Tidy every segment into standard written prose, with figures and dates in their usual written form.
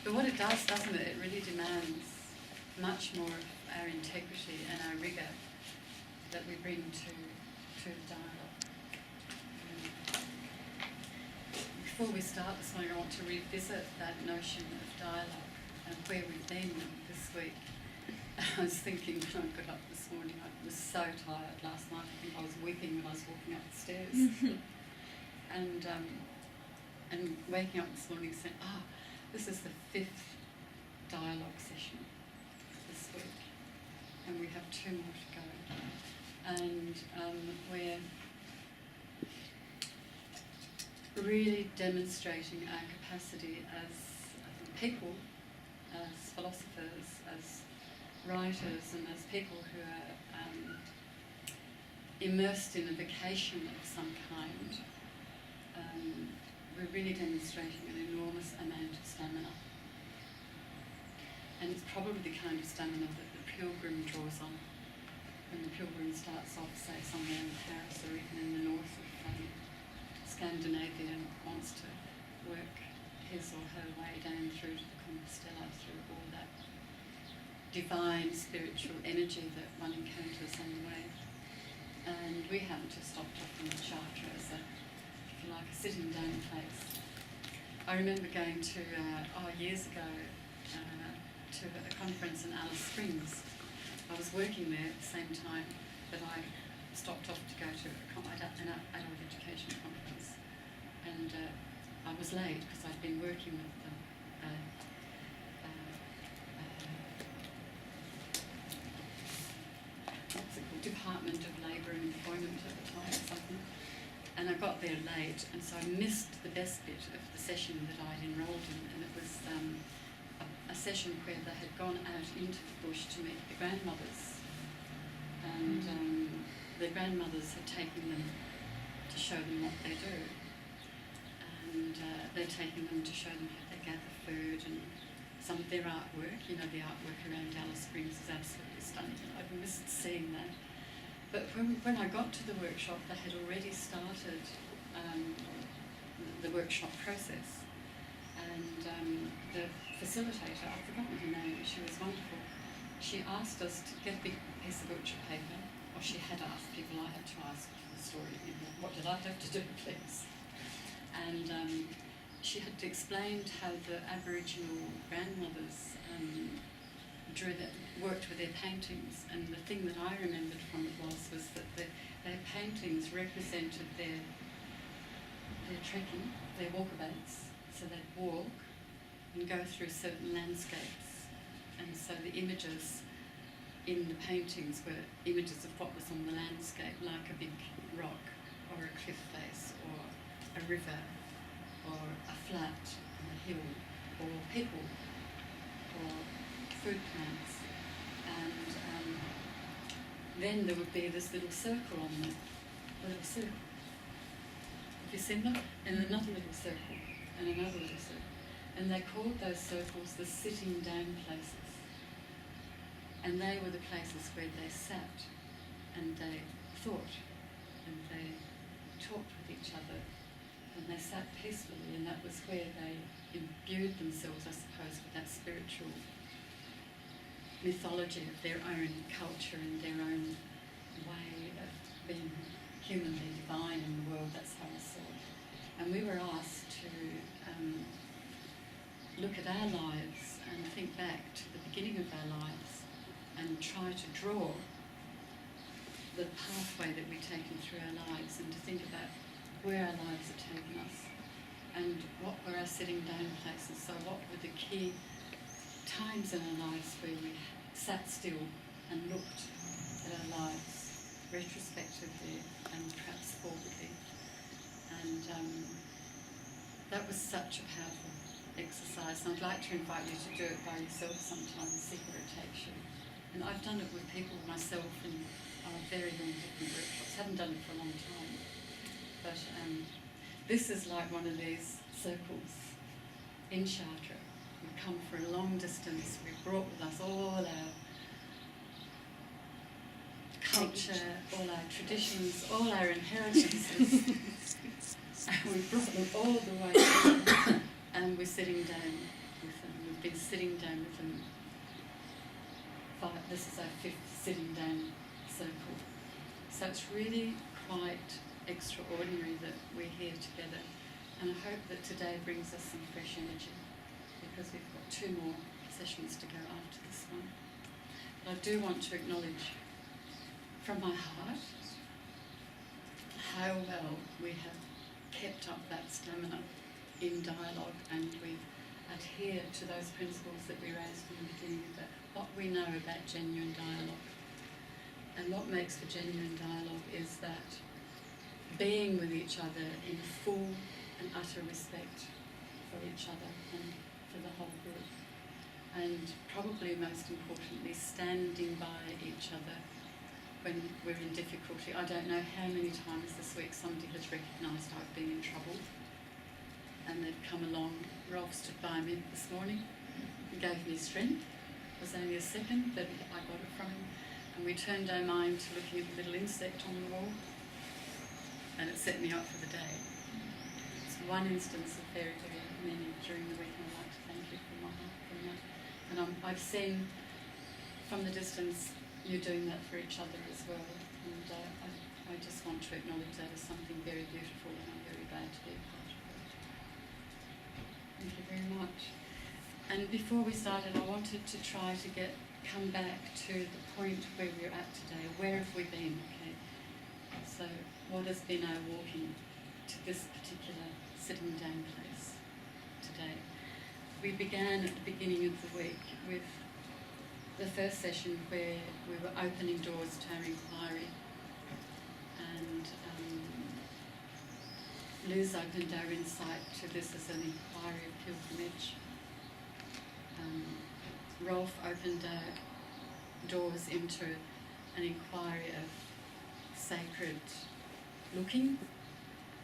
But what it does, doesn't it, it really demands much more of our integrity and our rigour that we bring to dialogue. Before we start this morning, I want to revisit that notion of dialogue and where we've been this week. I was thinking when I got up this morning, I was so tired last night. I think I was weeping when I was walking up the stairs. And waking up this morning saying, this is the 5th dialogue session this week, and we have 2 more to go. And we're really demonstrating our capacity as people, as philosophers, as writers, and as people who are immersed in a vocation of some kind. We're really demonstrating an enormous amount of stamina. And it's probably the kind of stamina that the pilgrim draws on when the pilgrim starts off, say, somewhere in Paris or even in the north of Scandinavia and wants to work his or her way down through to the Compostela, through all that divine spiritual energy that one encounters on the way. And we happen to stop off in Chartres as if you like, a sitting down place. I remember going to, years ago, to a conference in Alice Springs. I was working there at the same time that I stopped off to go to an adult education conference. And I was late because I'd been working with the Department of Labour and Employment at the time or something. And I got there late, and so I missed the best bit of the session that I'd enrolled in, and it was a session where they had gone out into the bush to meet the grandmothers. And the grandmothers had taken them to show them what they do. And they'd taken them to show them how they gather food and some of their artwork. You know, the artwork around Alice Springs is absolutely stunning. I've missed seeing that. But when I got to the workshop, they had already started the workshop process. And the facilitator, I've forgotten her name, she was wonderful. She asked us to get a big piece of butcher paper, or she had asked people, I had to ask for the story, what did I have to do, please? And she had explained how the Aboriginal grandmothers worked with their paintings, and the thing that I remembered from it was that their paintings represented their trekking, their walkabouts. So they'd walk and go through certain landscapes, and so the images in the paintings were images of what was on the landscape, like a big rock or a cliff face or a river or a flat on a hill or people or food plants. And then there would be this little circle on there, a little circle. Have you seen that? And another little circle, and another little circle. And they called those circles the sitting down places. And they were the places where they sat and they thought and they talked with each other and they sat peacefully, and that was where they imbued themselves, I suppose, with that spiritual mythology of their own culture and their own way of being humanly divine in the world. That's how I saw it. And we were asked to look at our lives and think back to the beginning of our lives and try to draw the pathway that we've taken through our lives, and to think about where our lives have taken us and what were our sitting down places. So what were the key times in our lives where we sat still and looked at our lives retrospectively and perhaps forwardly. And that was such a powerful exercise, and I'd like to invite you to do it by yourself sometime, see where it takes you. And I've done it with people myself in very many different workshops. Haven't done it for a long time, but this is like one of these circles in Chartres. We've come for a long distance. We've brought with us all our culture, all our traditions, all our inheritances. And we've brought them all the way through, and we're sitting down with them. We've been sitting down with them. This is our 5th sitting down circle. So it's really quite extraordinary that we're here together. And I hope that today brings us some fresh energy, because we've got 2 more sessions to go after this one. But I do want to acknowledge from my heart how well we have kept up that stamina in dialogue, and we've adhered to those principles that we raised from the beginning about what we know about genuine dialogue. And what makes for genuine dialogue is that being with each other in full and utter respect for each other and for the whole group. And probably most importantly, standing by each other when we're in difficulty. I don't know how many times this week somebody has recognised I've been in trouble, and they've come along. Rolf stood by me this morning and gave me strength. It was only a second, but I got it from him. And we turned our mind to looking at the little insect on the wall, and it set me up for the day. It's one instance of very, very many during the week, and I'd like to thank you from my heart for that. And I've seen from the distance you doing that for each other as well, and I just want to acknowledge that as something very beautiful, and I'm very glad to be a part of it. Thank you very much. And before we started, I wanted to try to come back to the point where we're at today. Where have we been? Okay. So what has been our walking to this particular sitting down place today? We began at the beginning of the week with the first session where we were opening doors to our inquiry, and Liz opened our insight to this as an inquiry of pilgrimage. Rolf opened our doors into an inquiry of sacred looking,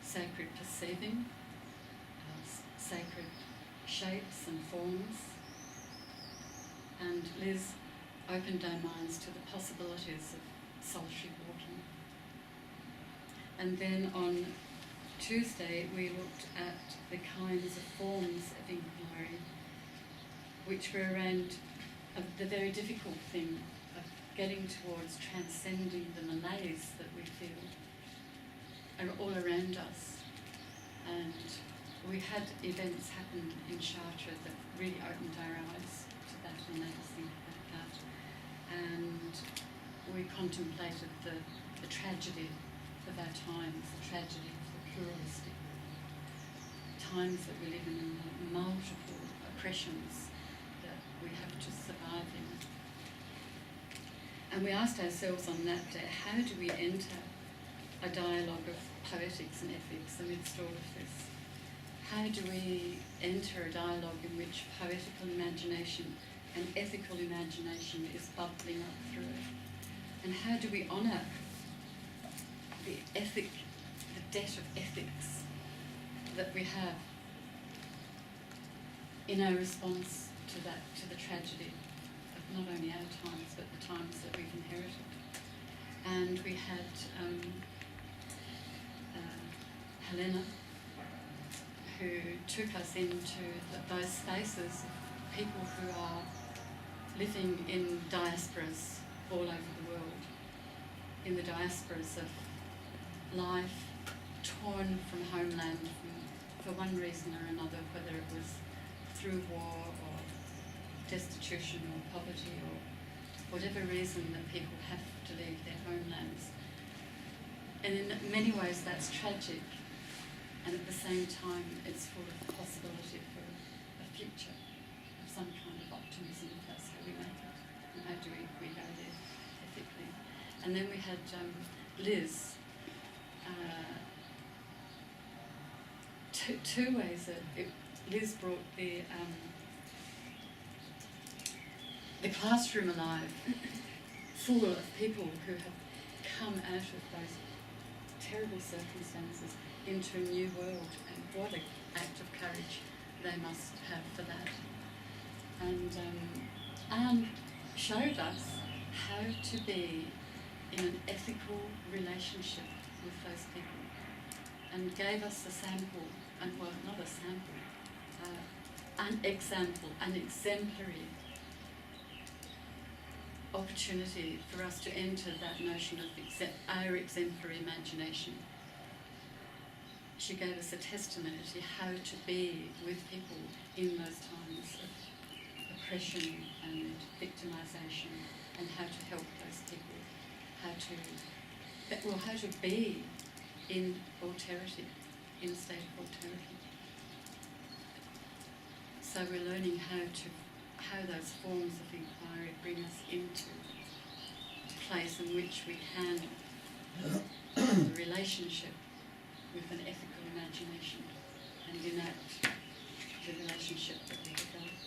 sacred perceiving, sacred shapes and forms. And Liz opened our minds to the possibilities of solitary walking. And then on Tuesday we looked at the kinds of forms of inquiry which were around the very difficult thing of getting towards transcending the malaise that we feel are all around us. And we had events happen in Chartres that really opened our eyes to that and made us think about that. And we contemplated the tragedy of our times, the tragedy of the pluralistic times that we live in, the multiple oppressions that we have to survive in. And we asked ourselves on that day, how do we enter a dialogue of poetics and ethics amidst all of this? How do we enter a dialogue in which poetical imagination and ethical imagination is bubbling up through it? And how do we honour the debt of ethics that we have in our response to the tragedy of not only our times, but the times that we've inherited? And we had Helena, who took us into those spaces of people who are living in diasporas all over the world, in the diasporas of life torn from homeland for one reason or another, whether it was through war or destitution or poverty or whatever reason that people have to leave their homelands. And in many ways that's tragic, and at the same time it's full of the possibility for a future of some kind of optimism, if that's how we make it, and how do we go there ethically. And then we had Liz. Two ways that Liz brought the classroom alive, full of people who have come out of those terrible circumstances into a new world, and what an act of courage they must have for that. And Anne showed us how to be in an ethical relationship with those people, and gave us a sample, and well, not a sample, an exemplary opportunity for us to enter that notion of our exemplary imagination. She gave us a testimony to how to be with people in those times of oppression and victimisation, and how to help those people, how to be in alterity, in a state of alterity. So we're learning how those forms of inquiry bring us into a place in which we can have a relationship with an ethical imagination and enact the relationship that we develop.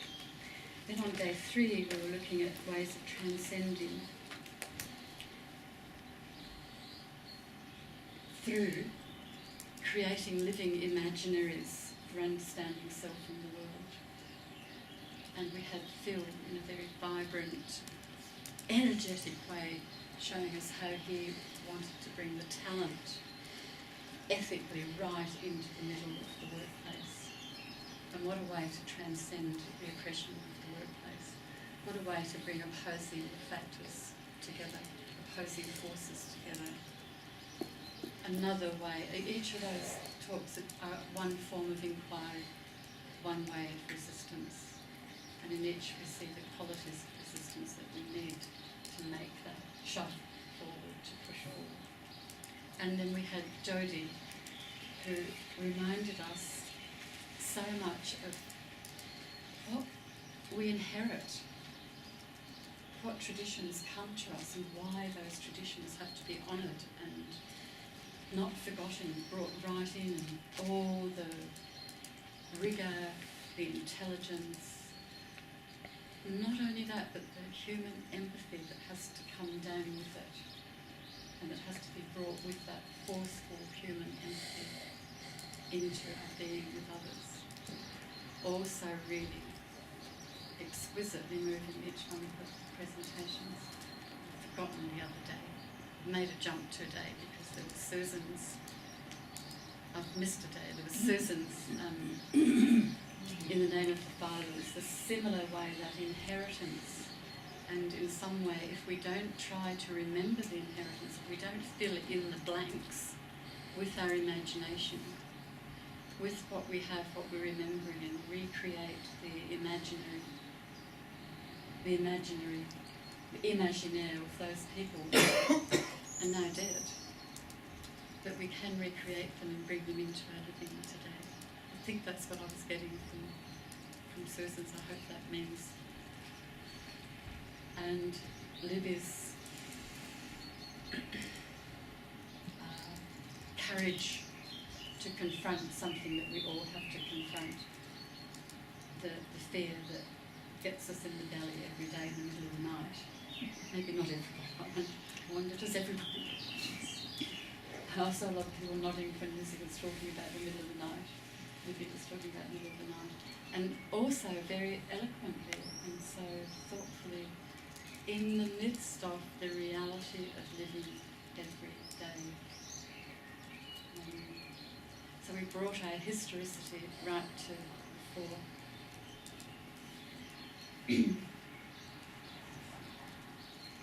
Then on day 3 we were looking at ways of transcending through creating living imaginaries for understanding self and the world. And we had Phil in a very vibrant, energetic way showing us how he wanted to bring the talent ethically right into the middle of the workplace. And what a way to transcend the oppression of the workplace. What a way to bring opposing factors together, opposing forces together. Another way, each of those talks are one form of inquiry, one way of resistance. And in each we see the qualities of resistance that we need to make that shove forward, to push forward. And then we had Jodie, who reminded us so much of what we inherit, what traditions come to us and why those traditions have to be honoured and not forgotten, brought right in, and all the rigour, the intelligence. Not only that, but the human empathy that has to come down with it, and it has to be brought with that forceful human empathy into our being with others. Also really exquisitely moving, each one of the presentations. I've forgotten the other day. I made a jump to a day because there was Susan's, I've missed a day, there was Susan's in the name of the fathers, the similar way that inheritance, and in some way if we don't try to remember the inheritance, if we don't fill in the blanks with our imagination, with what we have, what we're remembering, and recreate the imaginaire of those people are now dead, that we can recreate them and bring them into our living today. I think that's what I was getting from Susan's. I hope that means. And Libby's courage to confront something that we all have to confront, the fear that gets us in the belly every day in the middle of the night. Maybe not everybody. I wonder, does everybody? I saw a lot of people nodding when Lizzie was talking about the middle of the night. Libby was talking about the middle of the night. And also very eloquently and so thoughtfully in the midst of the reality of living every day. So we brought our historicity right to the fore.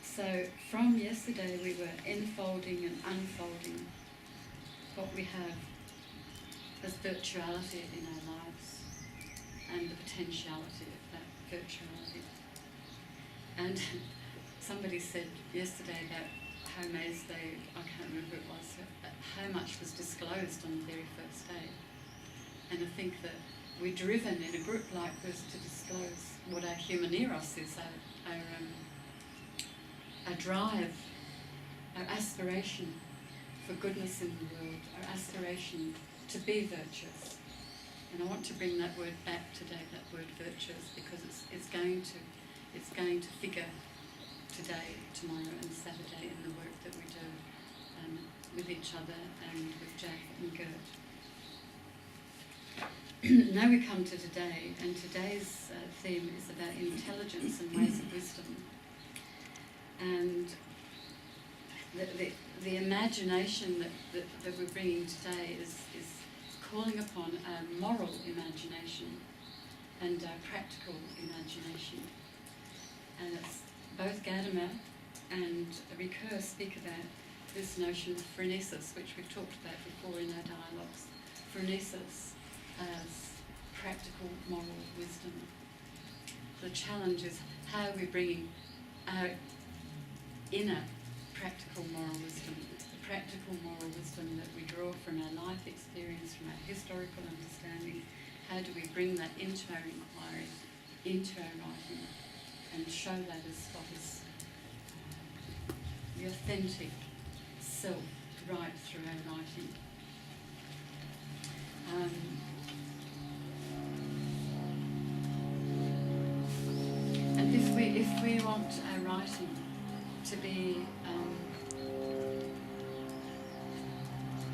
So from yesterday we were enfolding and unfolding what we have as virtuality in our lives and the potentiality of that virtuality. And somebody said yesterday about how amazed they, I can't remember who it was, how much was disclosed on the very first day. And I think that we're driven in a group like this to disclose what our human eros is, our drive, our aspiration for goodness in the world, our aspiration to be virtuous. And I want to bring that word back today, that word virtuous, because it's going to figure today, tomorrow and Saturday in the work that we do with each other and with Jack and Gert. Now we come to today, and today's theme is about intelligence and ways of wisdom. And the imagination that we're bringing today is calling upon a moral imagination and our practical imagination. And it's both Gadamer and Ricoeur speak about this notion of phronesis, which we've talked about before in our dialogues. Phronesis as practical moral wisdom. The challenge is how are we bringing our inner practical moral wisdom, the practical moral wisdom that we draw from our life experience, from our historical understanding, how do we bring that into our inquiry, into our writing, and show that as what is the authentic self right through our writing. And if we want our writing to be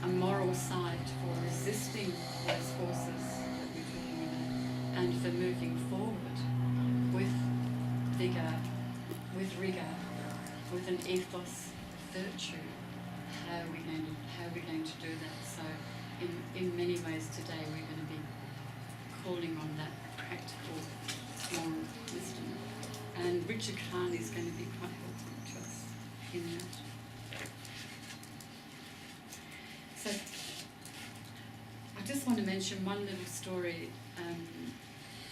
a moral side for resisting those forces that we're talking about, and for moving forward with vigour, with rigour, with an ethos of virtue, how are we going to do that? So in many ways today we're going to be calling on that practical moral wisdom. And Richard Carney is going to be quite helpful to us in that. So I just want to mention one little story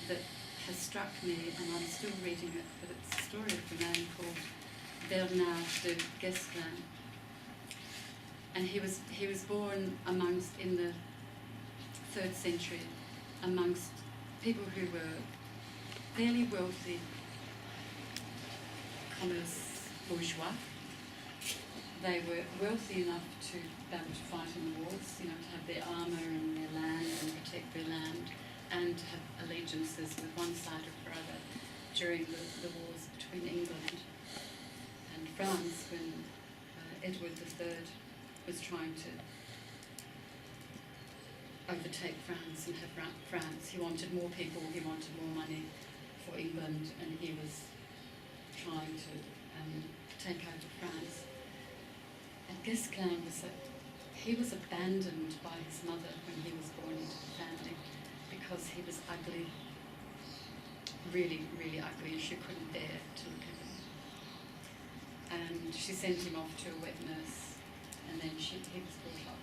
that has struck me, and I'm still reading it, but it's a story of a man called Bernard de Guesclin. And he was born in the 3rd century amongst people who were fairly wealthy commerce bourgeois. They were wealthy enough to be able to fight in the wars, to have their armour and their land and protect their land, and to have allegiances with one side or other during the wars between England and France, when Edward III was trying to overtake France and have France. He wanted more people, he wanted more money for England, and he was trying to take over France. And Guesclin was abandoned by his mother when he was born into the family because he was ugly, really, really ugly, and she couldn't bear to look at him. And she sent him off to a wet nurse, and then he was brought up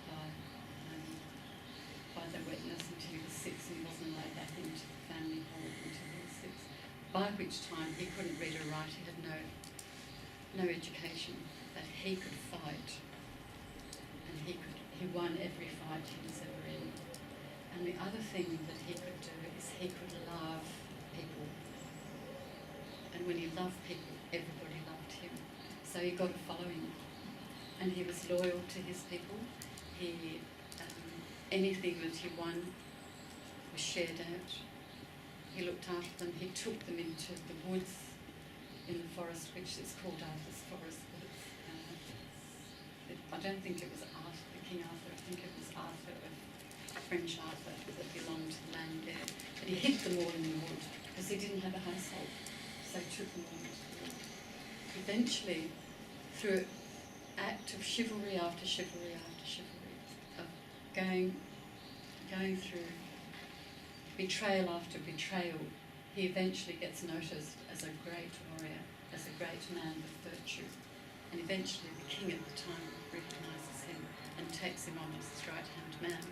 by the wet nurse until he was 6, and he wasn't allowed back into the family home until he was 6. By which time he couldn't read or write, he had no education, but he could fight, and he won every fight he was ever in. And the other thing that he could do is he could love people, and when he loved people, everybody loved him. So he got a following, and he was loyal to his people. Anything that he won was shared out. He looked after them. He took them into the woods in the forest, which is called Arthur's Forest. I don't think it was King Arthur. I think it was Arthur, French Arthur, that belonged to the land there. But he hid them all in the wood because he didn't have a household, so he took them all into the wood. Eventually, through an act of chivalry after chivalry after chivalry, of going through betrayal after betrayal, he eventually gets noticed as a great warrior, as a great man of virtue. And eventually the king at the time recognises him and takes him on as his right-hand man.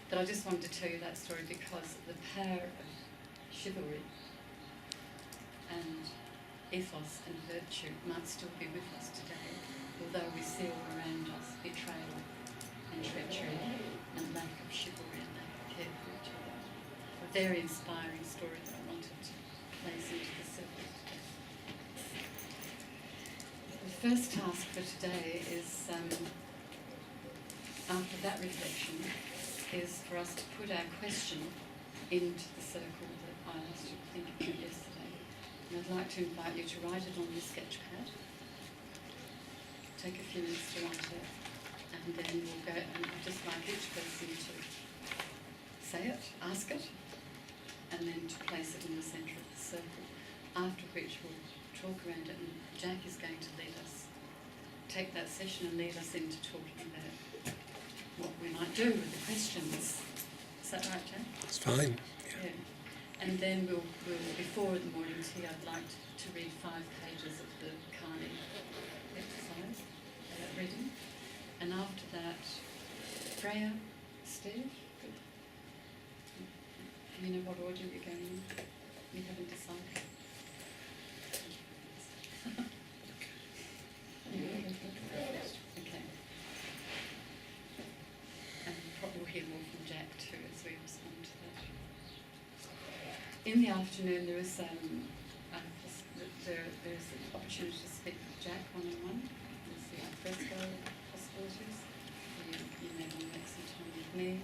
But I just wanted to tell you that story because the power of chivalry and ethos and virtue might still be with us today, although we see all around us betrayal and treachery and lack of chivalry and lack of care for each other. A very inspiring story that I wanted to place into the circle today. The first task for today is, after that reflection, is for us to put our question into the circle that I asked you to think about yesterday. And I'd like to invite you to write it on your sketch pad. Take a few minutes to write it, and then we'll go, and I'd just like each person to say it, ask it, and then to place it in the centre of the circle, after which we'll talk around it, and Jack is going to lead us, take that session and lead us into talking about what we might do with the questions. Is that right, Jack? It's fine. Yeah. And then we'll before the morning tea, I'd like to read 5 pages of the Carney exercise reading. And after that, Freya, Steve, you know what order you're going in? You haven't decided? Okay. And probably we'll hear more from Jack too as we respond to that. In the afternoon there is there's an opportunity to speak with Jack one-on-one. There's the alfresco possibilities. You may want to make some time with me.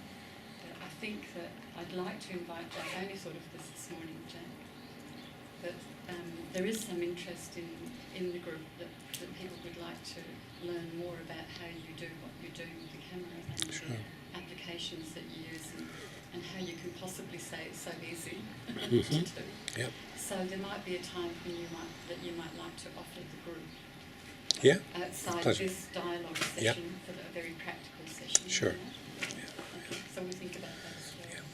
I think that I'd like to invite Jack. I only thought of this morning, Jack. But there is some interest in the group that people would like to learn more about how you do what you're doing with the camera and the applications that you use and how you can possibly say it's so easy to do. Yep. So there might be a time when you might like to offer the group outside this dialogue session for a very practical session. Sure. Okay. So we think about that as well.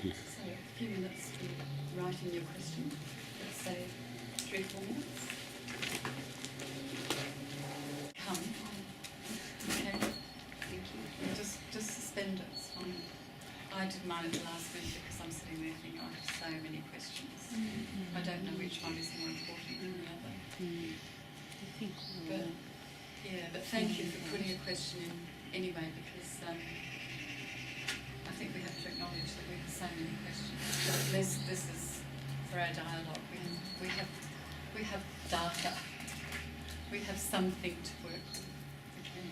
So a few minutes to write in your question. Let's say 3-4 minutes. Come. Okay. Thank you. And just suspend it. It's fine. I did mine at the last minute because I'm sitting there thinking I have so many questions. I don't know which one is more important than the other. But thank you for putting a question in anyway, because I think we have to acknowledge that we have so many questions. This is for our dialogue. We have data. We have something to work with. Okay.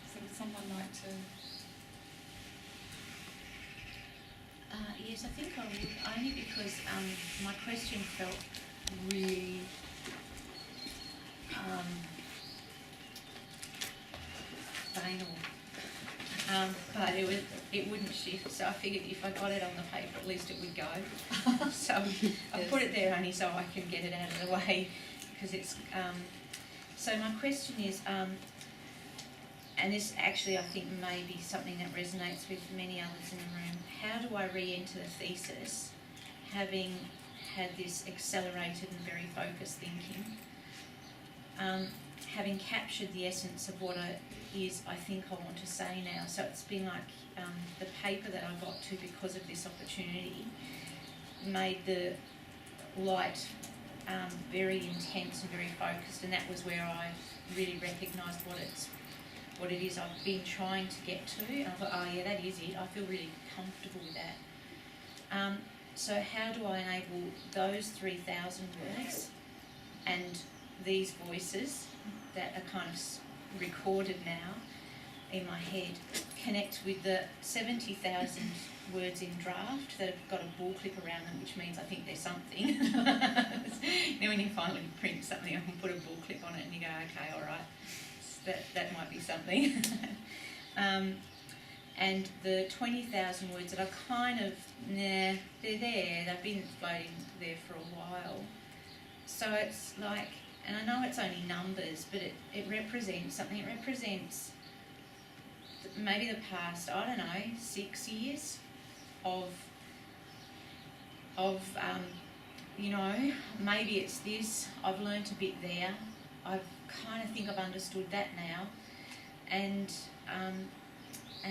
So would someone like to? Yes, I think I would, only because my question felt really banal, but it wouldn't shift, so I figured if I got it on the paper at least it would go. So I put it there only so I can get it out of the way, because it's so my question is, and this actually I think may be something that resonates with many others in the room, how do I re-enter the thesis having had this accelerated and very focused thinking, having captured the essence of what it is I think I want to say now. So it's been like the paper that I got to because of this opportunity made the light very intense and very focused, and that was where I really recognised what it is I've been trying to get to, and I thought, oh yeah, that is it. I feel really comfortable with that. So how do I enable those 3,000 words and these voices that are kind of recorded now in my head connect with the 70,000 words in draft that have got a ball clip around them, which means I think there's something. You know, when you finally print something, I can put a ball clip on it and you go, okay, all right. That might be something. And the 20,000 words that are kind of, they're there, they've been floating there for a while. So it's like, and I know it's only numbers, but it represents something. It represents maybe the past, I don't know, 6 years of you know, maybe it's this, I've learnt a bit there, I kind of think I've understood that now, and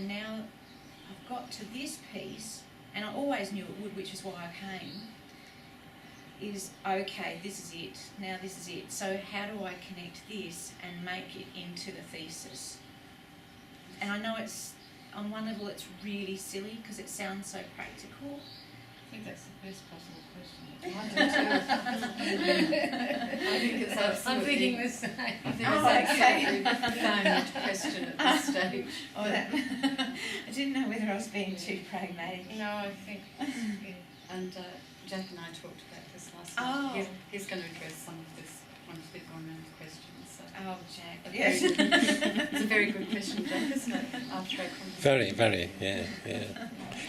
now I've got to this piece, and I always knew it would, which is why I came, is okay, this is it, now this is it, so how do I connect this and make it into the thesis? And I know it's, on one level it's really silly because it sounds so practical. I think that's the best possible question. I think it's absolutely... I'm thinking the same. I think it's absolutely profound question at this stage. I didn't know whether I was being too pragmatic. No, I think... And Jack and I talked about this last night. He's going to address some of this once we've gone around the questions. So. Oh, Jack. Yes. It's a very good question, Jack, isn't it? After our conversation. Very, very, yeah.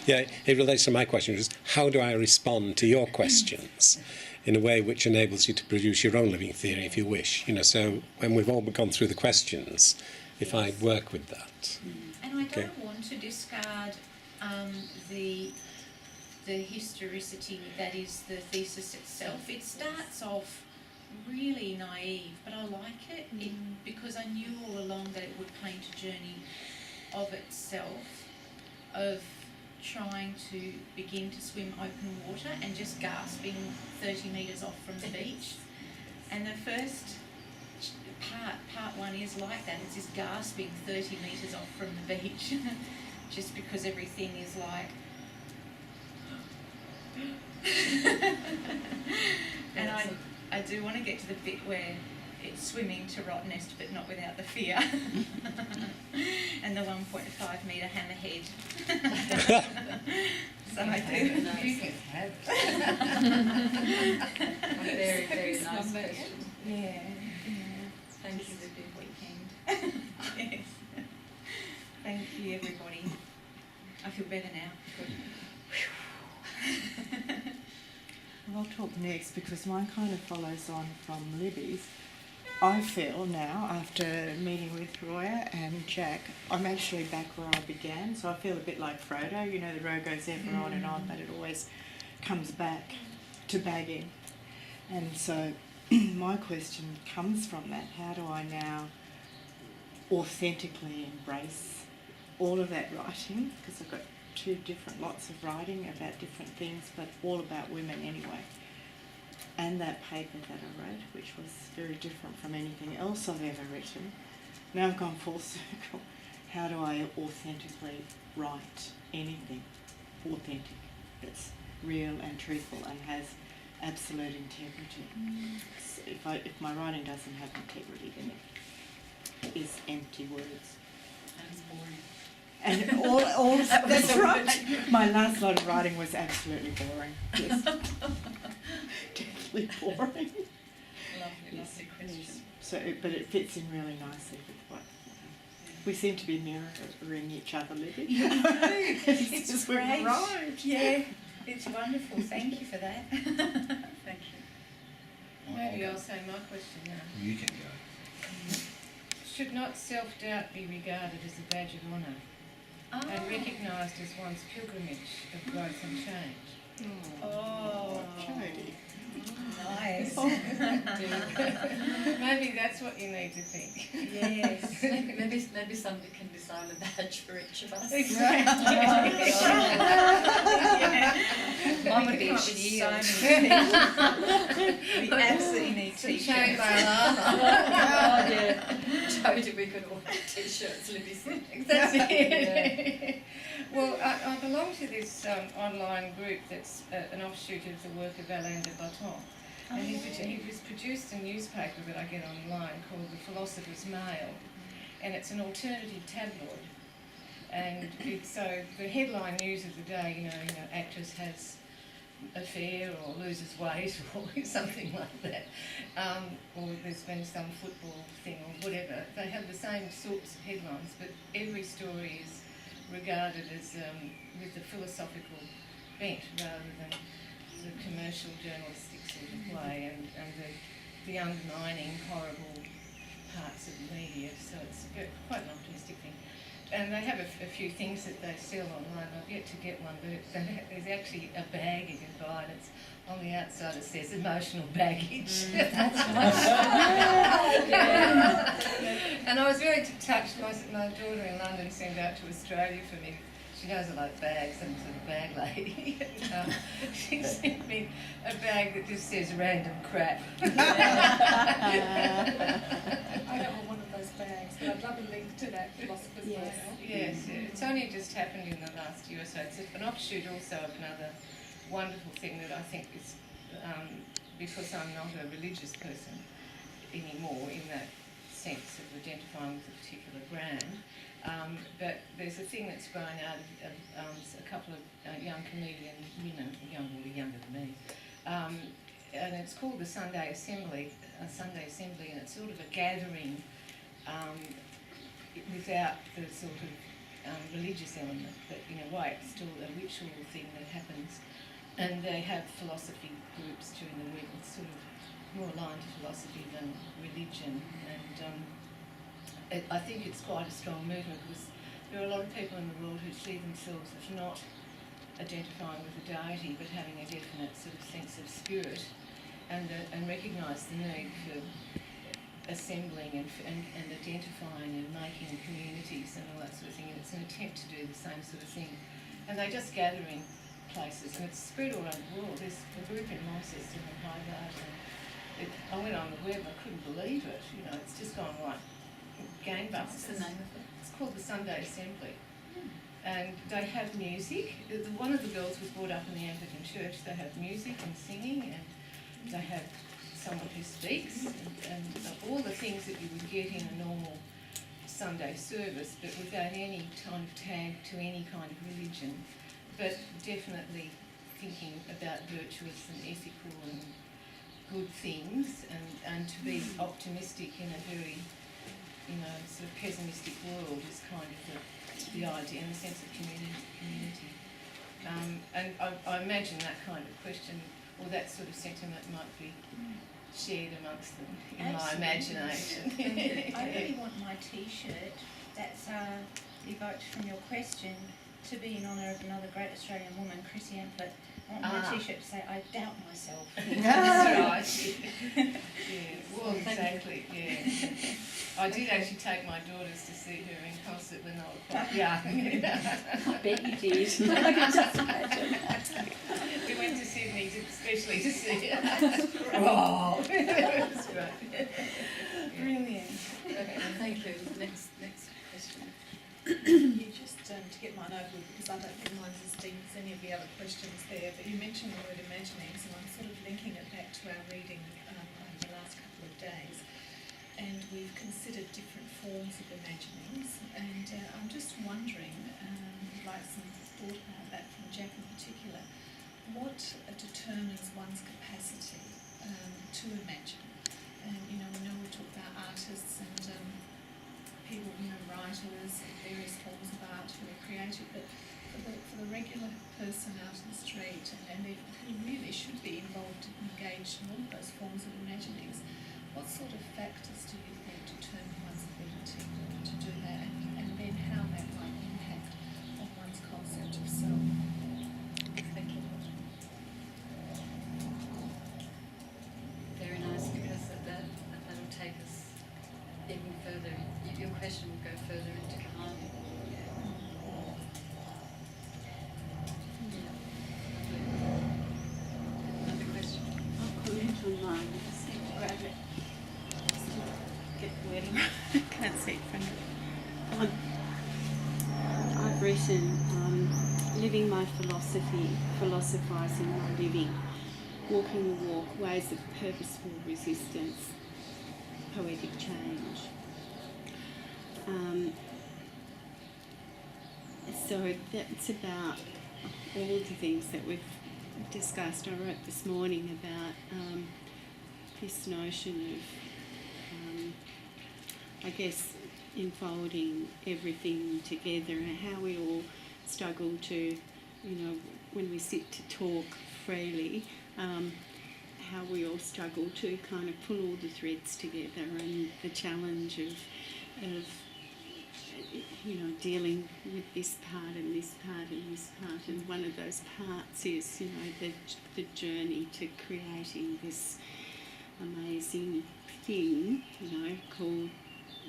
Yeah, it relates to my question, which is how do I respond to your questions in a way which enables you to produce your own living theory, if you wish. You know, so when we've all gone through the questions, if I work with that. And I Okay. don't want to discard the historicity that is the thesis itself. It starts off really naive, but I like it, because I knew all along that it would paint a journey of itself, of trying to begin to swim open water and just gasping 30 metres off from the beach. And the first part one is like that. It's just gasping 30 metres off from the beach just because everything is like... And I do want to get to the bit where it's swimming to Rottnest, but not without the fear. And the 1.5 metre hammerhead. So I do. You can have it. A very, very nice question. Yeah. Thank This you. is a good weekend. Yes. Thank you, everybody. I feel better now. Well, I'll talk next because mine kind of follows on from Libby's. I feel now, after meeting with Roya and Jack, I'm actually back where I began, so I feel a bit like Frodo. You know, the road goes ever on and on, but it always comes back to bagging. And so my question comes from that. How do I now authentically embrace all of that writing? Because I've got two different lots of writing about different things, but all about women anyway. And that paper that I wrote, which was very different from anything else I've ever written. Now I've gone full circle. How do I authentically write anything authentic that's real and truthful and has absolute integrity? So if my writing doesn't have integrity, then it is empty words. That's boring. And all that's right. My last lot of writing was absolutely boring. Yes. Definitely boring. Lovely, lovely question. So, but it fits in really nicely with what we seem to be mirroring each other, Libby. It's great. Right. Yeah, it's wonderful. Thank you for that. Thank you. Maybe I'll say my question now. You can go. Should not self-doubt be regarded as a badge of honour and recognised as one's pilgrimage of growth and change? Oh, Jodie. nice. Maybe that's what you need to think. Yes. Maybe somebody can design a badge for each of us. Mine would be a shield. We absolutely need Some t-shirts. chainmail armour. Oh, yeah. Jodie, we could all have t-shirts, Libby said. That's it. Well, I belong to this online group that's an offshoot of the work of Alain de Botton. And he was produced a newspaper that I get online called The Philosopher's Mail. And it's an alternative tabloid. And so the headline news of the day, you know, actress has affair or loses weight or something like that, or there's been some football thing or whatever. They have the same sorts of headlines, but every story is regarded as with a philosophical bent rather than the commercial journalistic sort of way and the undermining horrible parts of the media. So it's quite an optimistic thing. And they have a few things that they sell online. I've yet to get one, but there's actually a bag you can buy, and it's on the outside it says emotional baggage. And I was very touched. My daughter in London sent out to Australia for me. She knows I like bags, some sort of bag lady. And, she sent me a bag that just says random crap. I don't want one of those bags, but I'd love a link to that philosopher's mail. Yes, it's only just happened in the last year or so. It's an offshoot also of another wonderful thing that I think is, because I'm not a religious person anymore in that sense of identifying with a particular brand, but there's a thing that's grown out of a couple of young comedian women, younger than me, and it's called the Sunday Assembly, and it's sort of a gathering without the sort of religious element, but in a way it's still a ritual thing that happens. And they have philosophy groups during the week. It's sort of more aligned to philosophy than religion. And I think it's quite a strong movement because there are a lot of people in the world who see themselves as not identifying with a deity but having a definite sort of sense of spirit, and recognise the need for assembling and identifying and making communities and all that sort of thing, and it's an attempt to do the same sort of thing. And they just gather in places, and it's spread all around the world. There's a group in Launceston and Hobart, and I went on the web, I couldn't believe it, you know, it's just gone like gangbusters. What's the name of it? It's called the Sunday Assembly. And they have music. One of the girls was brought up in the Anglican Church. They have music and singing, and they have someone who speaks, and all the things that you would get in a normal Sunday service, but without any kind of tag to any kind of religion, but definitely thinking about virtuous and ethical and good things, and to be optimistic in a very, you know, sort of pessimistic world is kind of the idea, and the sense of community. And I imagine that kind of question, or that sort of sentiment might be shared amongst them in my imagination. I really want my T-shirt that's evoked from your question to be in honour of another great Australian woman, Chrissy Amplet. I want my T-shirt to say, I doubt myself. That's right. Yeah. Well, exactly. Yeah. I did actually take my daughters to see her in concert when they were quite young. I bet you did. I can just imagine. We went to Sydney especially to see her. Oh, it was great. Brilliant. Okay, thank you. Next question. You just, to get mine over with, because I don't think mine's as deep as any of the other questions there, but you mentioned the word imaginings, and I'm sort of linking it back to our reading over the last couple of days. And we've considered different forms of imaginings, and I'm just wondering, I'd like some thought about that from Jack in particular, what determines one's capacity to imagine? And, you know, we talk about artists and people, you know, writers, various forms of art who are creative, but for the regular person out in the street and who really should be involved and engaged in all of those forms of imaginings, what sort of factors do you think determine one's ability to do that, and then how that might impact on one's concept of self? Thank you. Very nice, because that'll take us even further. Your question will go further into Kahani. Another question. I'll comment on mine. I just need to grab it. Just to get the wording right. I can't see it from it. I've written living my philosophy, philosophising my living, walking the walk, ways of purposeful resistance, poetic change. So that's about all the things that we've discussed. I wrote this morning about this notion of, I guess, enfolding everything together, and how we all struggle to, you know, when we sit to talk freely, how we all struggle to kind of pull all the threads together, and the challenge of you know, dealing with this part and this part and this part, and one of those parts is, you know, the journey to creating this amazing thing, you know, called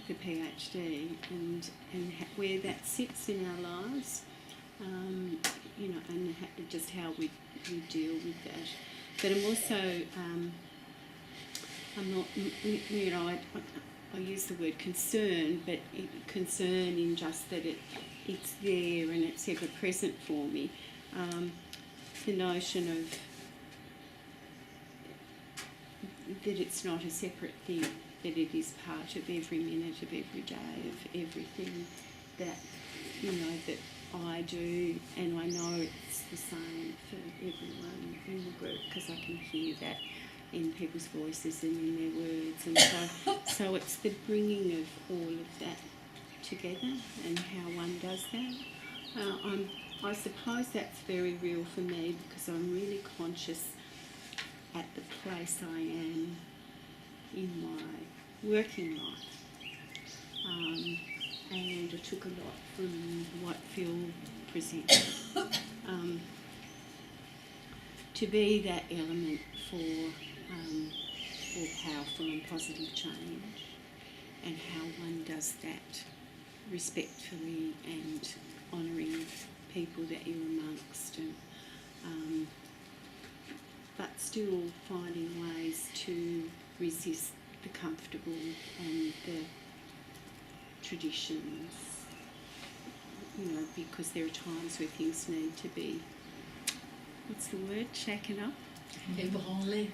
the PhD, and where that sits in our lives, you know, and just how we deal with that. But I'm also, I'm not, you know, I use the word concern, but concern in just that it's there and it's ever present for me. The notion of that it's not a separate thing, that it is part of every minute of every day, of everything that, you know, that I do, and I know it's the same for everyone in the group, because I can hear that in people's voices and in their words, and so it's the bringing of all of that together and how one does that. I suppose that's very real for me, because I'm really conscious at the place I am in my working life, and I took a lot from what Phil presented. To be that element for powerful and positive change, and how one does that respectfully and honouring people that you're amongst, and but still finding ways to resist the comfortable and the traditions, you know, because there are times where things need to be, what's the word, shaken up? Ébranlé.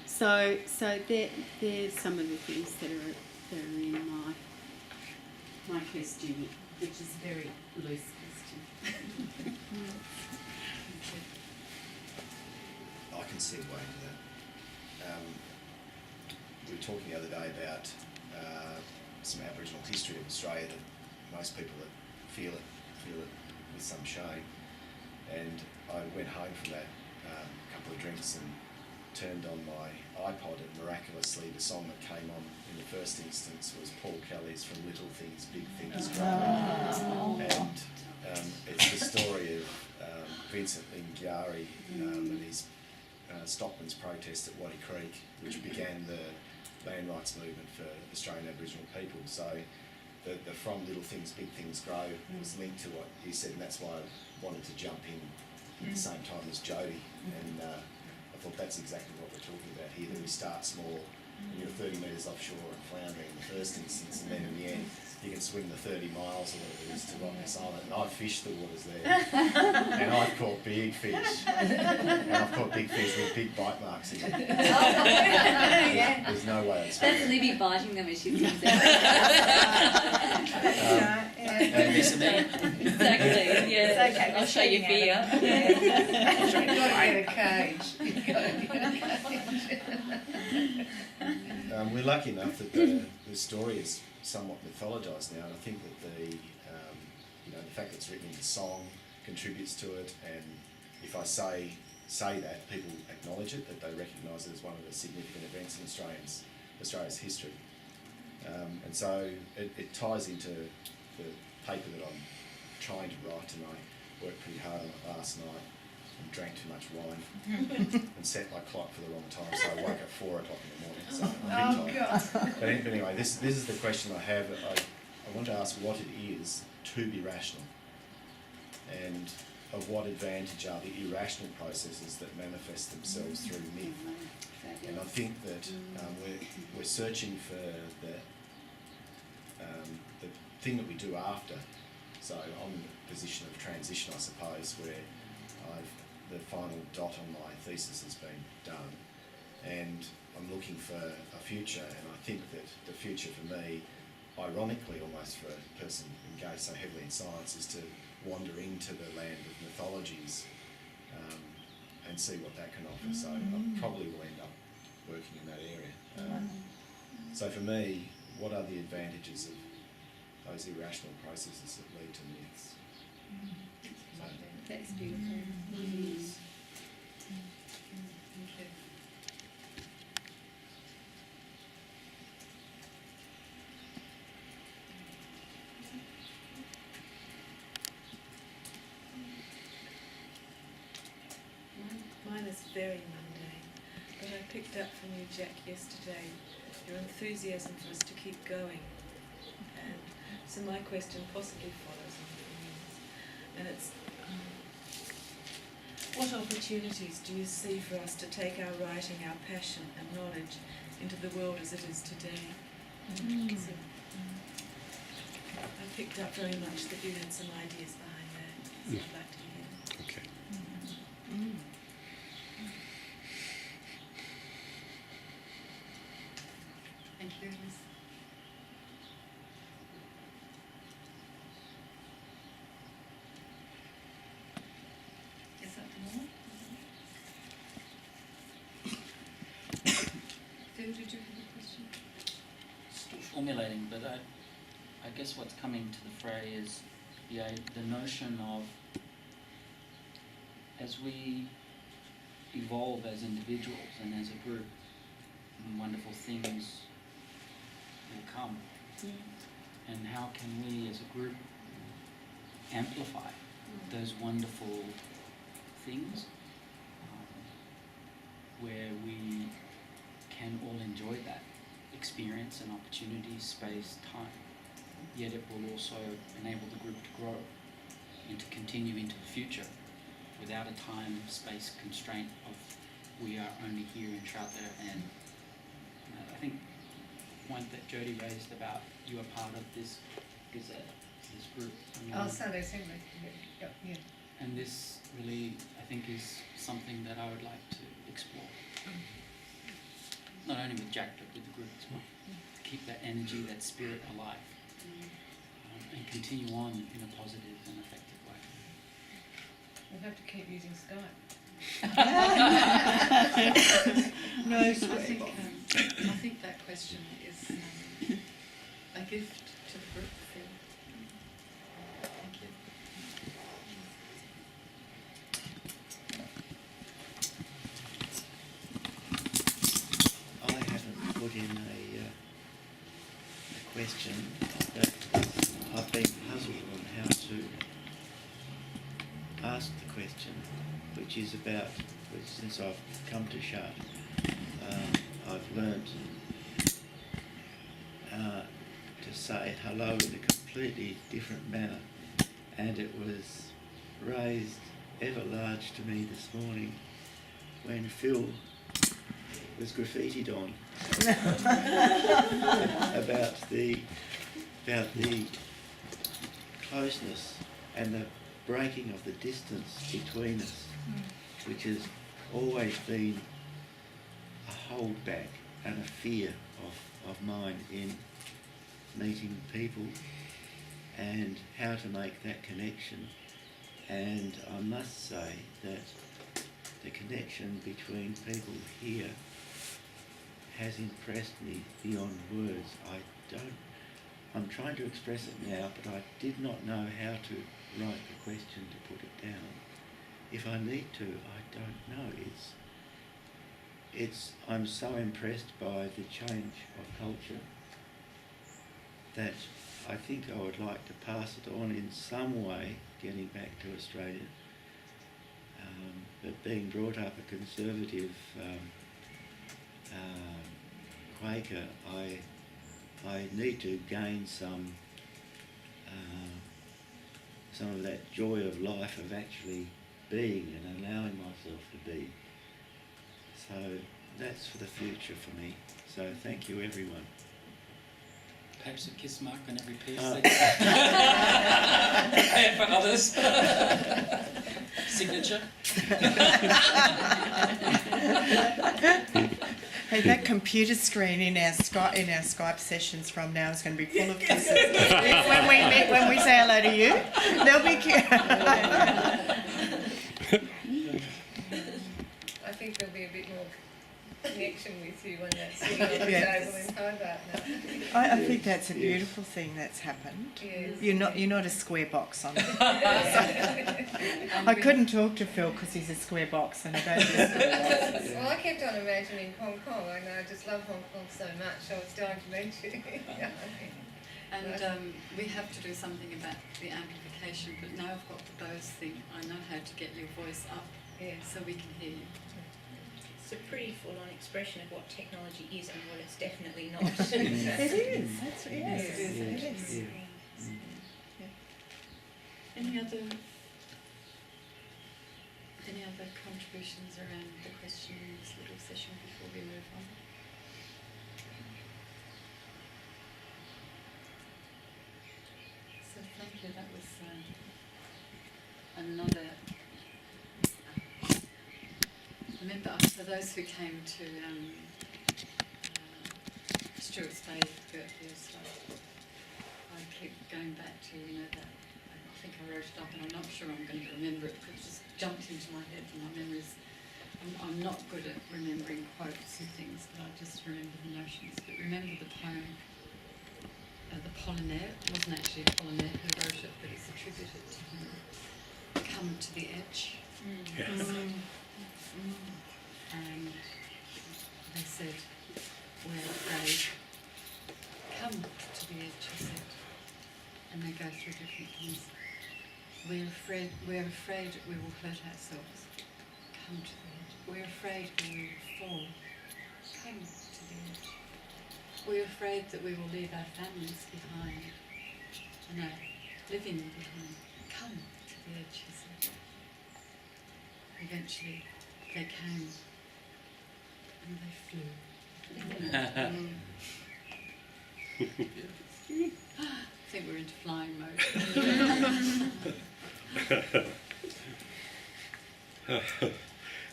So there's some of the things that are in my question, which is a very loose question. I can segue into that. We were talking the other day about some Aboriginal history of Australia that most people that feel it with some shame. And I went home from that couple of drinks and turned on my iPod, and miraculously the song that came on in the first instance was Paul Kelly's From Little Things Big Things Grow. And it's the story of Vincent Lingiari and his Stockman's protest at Waddy Creek, which began the land rights movement for Australian Aboriginal people. So the From Little Things Big Things Grow was linked to what he said, and that's why I wanted to jump in at the same time as Jodie. And I thought that's exactly what we're talking about here, that we start small and you're 30 metres offshore and floundering in the first instance, and then in the end you can swim the 30 miles or whatever it is to Rottnest Island. And I've fished the waters there and I've caught big fish, and I've caught big fish with big bite marks in them. Yeah. There's no way I'd swim That's it. Libby biting them as she comes out. And Miss me. Exactly, yeah. It's okay, I'll show you fear. Yeah. You've got to get a cage. You've got to get a cage. We're lucky enough that the story is somewhat mythologised now, and I think that the fact that it's written into song contributes to it. And if I say that, people acknowledge it, that they recognise it as one of the significant events in Australia's history. And so it ties into the paper that I'm trying to write, and I worked pretty hard on it last night and drank too much wine and set my clock for the wrong time, so I woke at 4 o'clock in the morning, so I'm a bit tired. But anyway, this is the question I have. I want to ask what it is to be rational, and of what advantage are the irrational processes that manifest themselves through myth. And I think that we're searching for the thing that we do after. So I'm in the position of transition, I suppose, where the final dot on my thesis has been done, and I'm looking for a future. And I think that the future for me, ironically almost for a person engaged so heavily in science, is to wander into the land of mythologies and see what that can offer. So I probably will end up working in that area. So for me, what are the advantages of those irrational processes that lead to myths? So, That's beautiful. Thank you. Mine is very mundane, but I picked up from you, Jack, yesterday, your enthusiasm for us to keep going. And so my question possibly follows on from yours. And it's, what opportunities do you see for us to take our writing, our passion and knowledge into the world as it is today? So, I picked up very much that you had some ideas behind that, so I'd like to hear. Okay. Thank you, Liz. Is that more? Phil, did you have a question? Still formulating, but I guess what's coming to the fray is the notion of, as we evolve as individuals and as a group, wonderful things will come. And how can we as a group amplify those wonderful things where we can all enjoy that experience and opportunity, space, time, yet it will also enable the group to grow and to continue into the future without a time, space constraint of we are only here in Chartres. And I think the point that Jodie raised about you are part of this gazette, this group. Sunday Assembly. Yeah. And this really, I think, is something that I would like to explore. Not only with Jack, but with the group as well. To keep that energy, that spirit alive. And continue on in a positive and effective way. We'll have to keep using Skype. No, I think that question is a gift to the group. Phil. Thank you. I haven't put in a question, but I've been puzzled on how to ask the question, which is about, since I've come to Chartres, I've learnt to say hello in a completely different manner, and it was raised ever large to me this morning when Phil was graffitied on about the closeness and the breaking of the distance between us, which has always been a holdback and a fear of mine in meeting people and how to make that connection. And I must say that the connection between people here has impressed me beyond words. I'm trying to express it now, but I did not know how to write the question to put it down. If I need to, I don't know. I'm so impressed by the change of culture that I think I would like to pass it on in some way, getting back to Australia. But being brought up a conservative Quaker, I need to gain some of that joy of life, of actually being and allowing myself to be. So that's for the future for me. So thank you, everyone. Perhaps a kiss mark on every piece. Oh. And for others. Signature. Hey, that computer screen in our Skype sessions from now is going to be full of kisses. when we say hello to you, they'll be I think there'll be a bit more connection with you when that's sitting on the table in Hobart now. I think that's a beautiful thing that's happened. Yes. You're not a square box on it. I couldn't talk to Phil because he's a square box and I don't do square boxes. Well, I kept on imagining Hong Kong. I know I just love Hong Kong so much. I was dying to meet you. And we have to do something about the amplification, but now I've got the Bose thing. I know how to get your voice up so we can hear you. It's a pretty full-on expression of what technology is and what it's definitely not. It is. That's yes. Yeah. It is. Yeah. Any other contributions around the question in this little session before we move on? So thank you. That was another. Remember, for those who came to Stuart's Day, Berkeley stuff, I keep going back to that. I think I wrote it up, and I'm not sure I'm going to remember it because it just jumped into my head, and my memories. I'm not good at remembering quotes and things, but I just remember the notions. But remember the poem, the Apollinaire. It wasn't actually Apollinaire who wrote it, but it's attributed to him. Come to the edge. Yes. And they said, we're afraid, come to the edge, he said. And they go through different things. We're afraid that we will hurt ourselves. Come to the edge. We're afraid we will fall. Come to the edge. We're afraid that we will leave our families behind and our living behind. Come to the edge, he said. Eventually they came and they flew. I think we're into flying mode.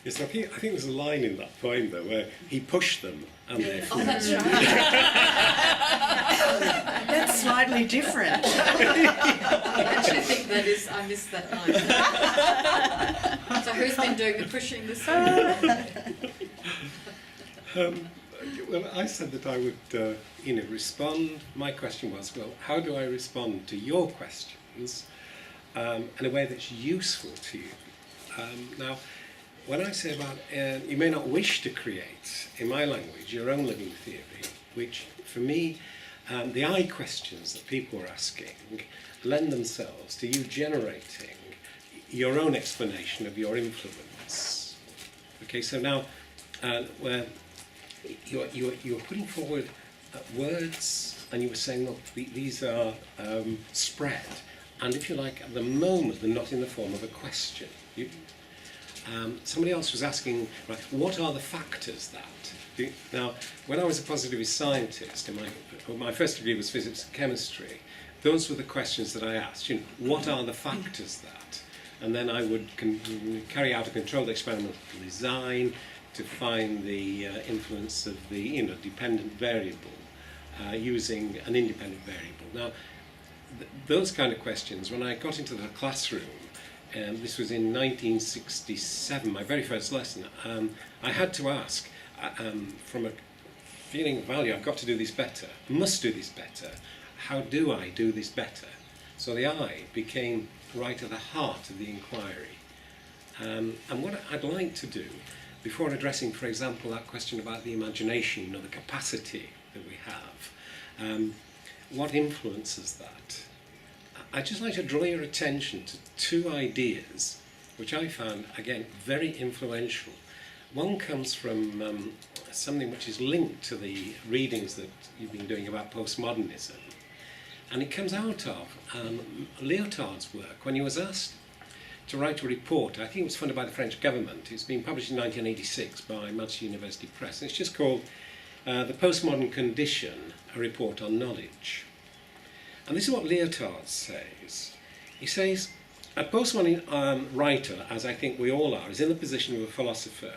Yes, I think there's a line in that poem though where he pushed them and they flew. Oh, that's right. That's slightly different. I actually think that is, I missed that line. So who's been doing the pushing this week? Well, I said that I would, respond. My question was, well, how do I respond to your questions in a way that's useful to you? Now, when I say about, you may not wish to create, in my language, your own living theory, which for me, the I questions that people are asking lend themselves to you generating your own explanation of your influence. Okay, so now, where you're putting forward words, and you were saying, look, these are spread, and if you like, at the moment, they're not in the form of a question. Somebody else was asking, right, what are the factors that? Now, when I was a positivist scientist, my first degree was physics and chemistry, those were the questions that I asked. What are the factors that? And then I would carry out a controlled experimental design to find the influence of the dependent variable using an independent variable. Now, those kind of questions, when I got into the classroom, this was in 1967, my very first lesson, I had to ask, from a feeling of value, I've got to do this better, must do this better, how do I do this better? So the I became right at the heart of the inquiry. And what I'd like to do, before addressing, for example, that question about the imagination or the capacity that we have, what influences that? I'd just like to draw your attention to two ideas which I found, again, very influential. One comes from something which is linked to the readings that you've been doing about postmodernism. And it comes out of Lyotard's work when he was asked to write a report. I think it was funded by the French government. It's been published in 1986 by Manchester University Press. And it's just called The Postmodern Condition, a Report on Knowledge. And this is what Lyotard says. He says, a postmodern writer, as I think we all are, is in the position of a philosopher.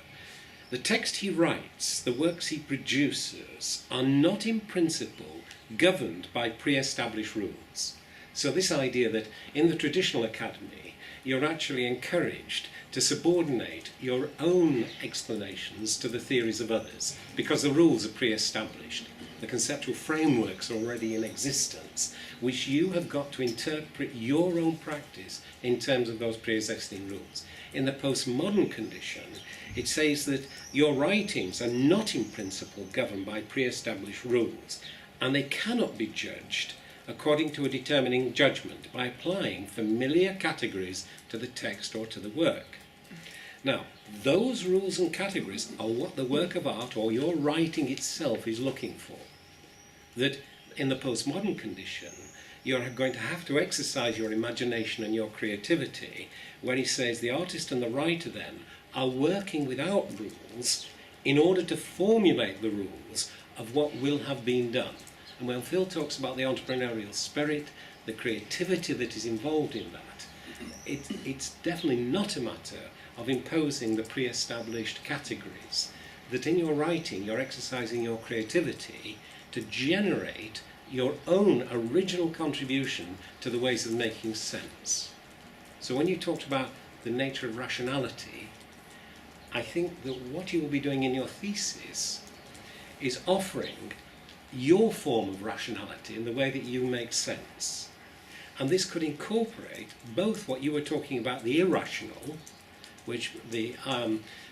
The text he writes, the works he produces, are not in principle governed by pre-established rules. So this idea that in the traditional academy, you're actually encouraged to subordinate your own explanations to the theories of others, because the rules are pre-established. The conceptual frameworks are already in existence, which you have got to interpret your own practice in terms of those pre-existing rules. In the postmodern condition, it says that your writings are not in principle governed by pre-established rules, and they cannot be judged according to a determining judgment by applying familiar categories to the text or to the work. Now, those rules and categories are what the work of art or your writing itself is looking for. That in the postmodern condition, you're going to have to exercise your imagination and your creativity, where he says the artist and the writer then are working without rules in order to formulate the rules of what will have been done. And when Phil talks about the entrepreneurial spirit, the creativity that is involved in that, it's definitely not a matter of imposing the pre-established categories. That in your writing, you're exercising your creativity to generate your own original contribution to the ways of making sense. So when you talked about the nature of rationality, I think that what you will be doing in your thesis is offering your form of rationality in the way that you make sense. And this could incorporate both what you were talking about, the irrational, which the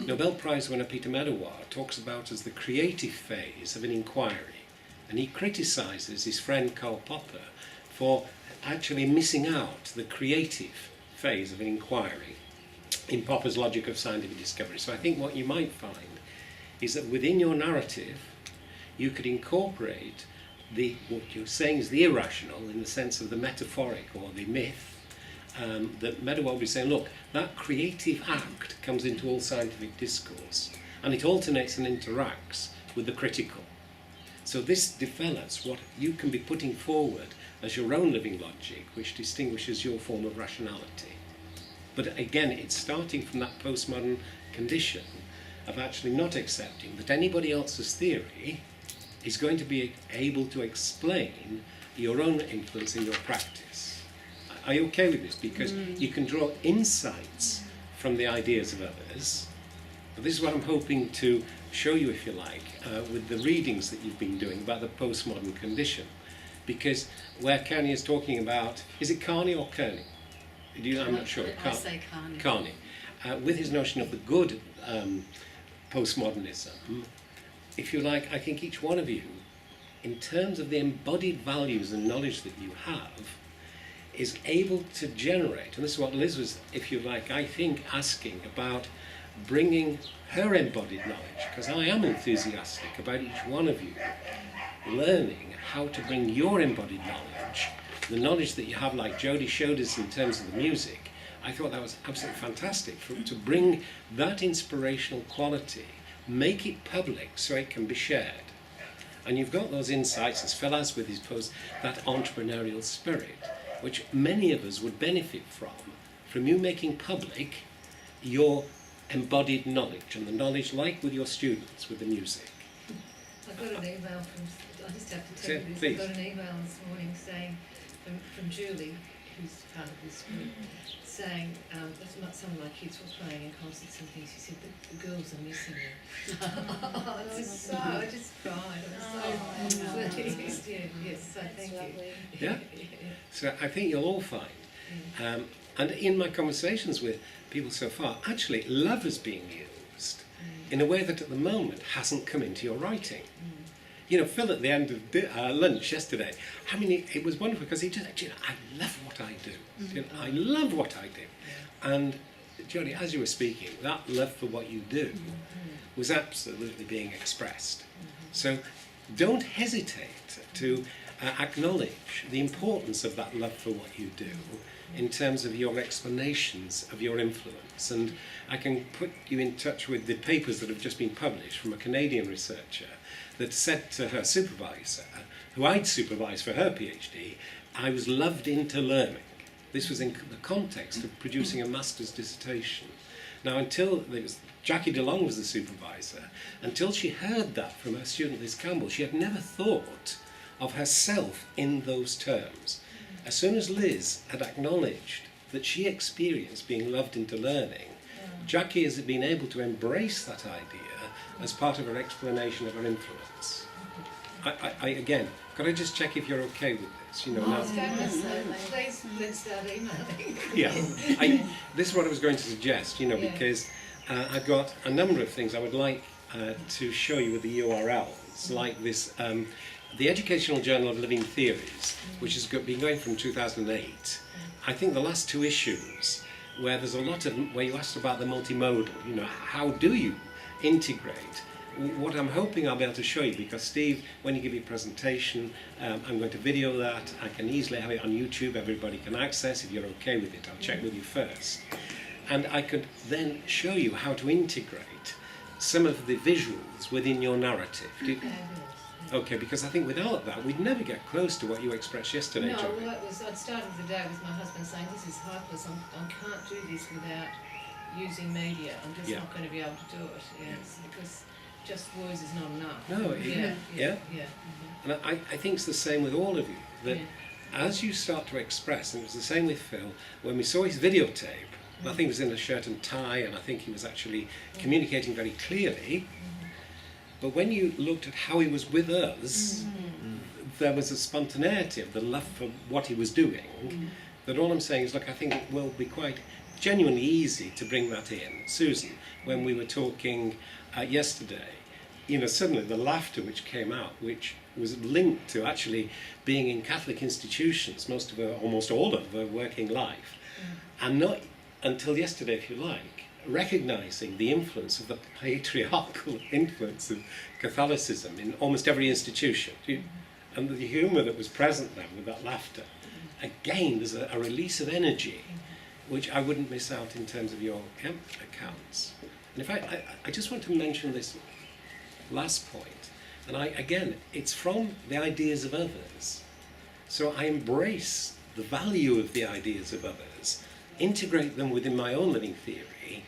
Nobel Prize winner Peter Medawar talks about as the creative phase of an inquiry. and he criticises his friend Karl Popper for actually missing out the creative phase of an inquiry in Popper's logic of scientific discovery. So I think what you might find is that within your narrative you could incorporate what you're saying is the irrational in the sense of the metaphoric or the myth, that Meadow will be saying, look, that creative act comes into all scientific discourse and it alternates and interacts with the critical. So this develops what you can be putting forward as your own living logic, which distinguishes your form of rationality. But again, it's starting from that postmodern condition of actually not accepting that anybody else's theory is going to be able to explain your own influence in your practice. Are you okay with this? Because you can draw insights from the ideas of others. But this is what I'm hoping to show you, if you like, with the readings that you've been doing about the postmodern condition. Because where Kearney is talking about, is it Kearney or Kearney? I'm not sure. I say Kearney. Kearney. With his notion of the good postmodernism, if you like, I think each one of you, in terms of the embodied values and knowledge that you have, is able to generate, and this is what Liz was, if you like, I think, asking about bringing her embodied knowledge, because I am enthusiastic about each one of you learning how to bring your embodied knowledge, the knowledge that you have, like Jodie showed us in terms of the music. I thought that was absolutely fantastic, to bring that inspirational quality, make it public so it can be shared. And you've got those insights, as Phil has with his post, that entrepreneurial spirit, which many of us would benefit from you making public your embodied knowledge, and the knowledge, like with your students, with the music. I got an email from, I just have to tell you this, Please. I got an email this morning saying, from Julie, who's part of this group, saying some of my kids were playing in concerts and things. She said, the girls are missing you. I just cried. I was so pleased. Yes, so thank you. Yeah? So I think you'll all find, and in my conversations with people so far, actually love is being used in a way that at the moment hasn't come into your writing. You know, Phil at the end of lunch yesterday, it was wonderful because he just said, I love what I do. I love what I do. And Jodie, as you were speaking, that love for what you do was absolutely being expressed. So don't hesitate to acknowledge the importance of that love for what you do in terms of your explanations of your influence. And I can put you in touch with the papers that have just been published from a Canadian researcher that said to her supervisor, who I'd supervised for her PhD, I was loved into learning. This was in the context of producing a master's dissertation. Now, until Jackie DeLong was the supervisor, until she heard that from her student Liz Campbell, she had never thought of herself in those terms. As soon as Liz had acknowledged that she experienced being loved into learning, Jackie has been able to embrace that idea as part of her explanation of her influence. I again, could I just check if you're okay with this? You know, now. Please, let's start emailing. Yeah, this is what I was going to suggest. You know, because I've got a number of things I would like to show you with the URLs, like this. The Educational Journal of Living Theories, which has been going from 2008. I think the last two issues, where there's a lot of, where you asked about the multimodal, you know, how do you integrate? What I'm hoping I'll be able to show you, because Steve, when you give your presentation, I'm going to video that. I can easily have it on YouTube, everybody can access. If you're okay with it, I'll check with you first. And I could then show you how to integrate some of the visuals within your narrative. Okay, because I think without that, we'd never get close to what you expressed yesterday, No, Jodie. well, I'd started the day with my husband saying, this is hopeless, I can't do this without using media. I'm just not going to be able to do it, because just words is not enough. No, yeah. And I think it's the same with all of you, that as you start to express, and it was the same with Phil, when we saw his videotape, and I think he was in a shirt and tie, and I think he was actually communicating very clearly, but when you looked at how he was with us, there was a spontaneity of the love for what he was doing, that all I'm saying is, look, I think it will be quite genuinely easy to bring that in. Susan, when we were talking yesterday, suddenly the laughter which came out, which was linked to actually being in Catholic institutions almost all of her working life, and not until yesterday, if you like, recognising the influence of the patriarchal influence of Catholicism in almost every institution. And the humour that was present then with that laughter, again, there's a release of energy which I wouldn't miss out in terms of your accounts. And if I just want to mention this last point, and again, it's from the ideas of others. So I embrace the value of the ideas of others, integrate them within my own living theory,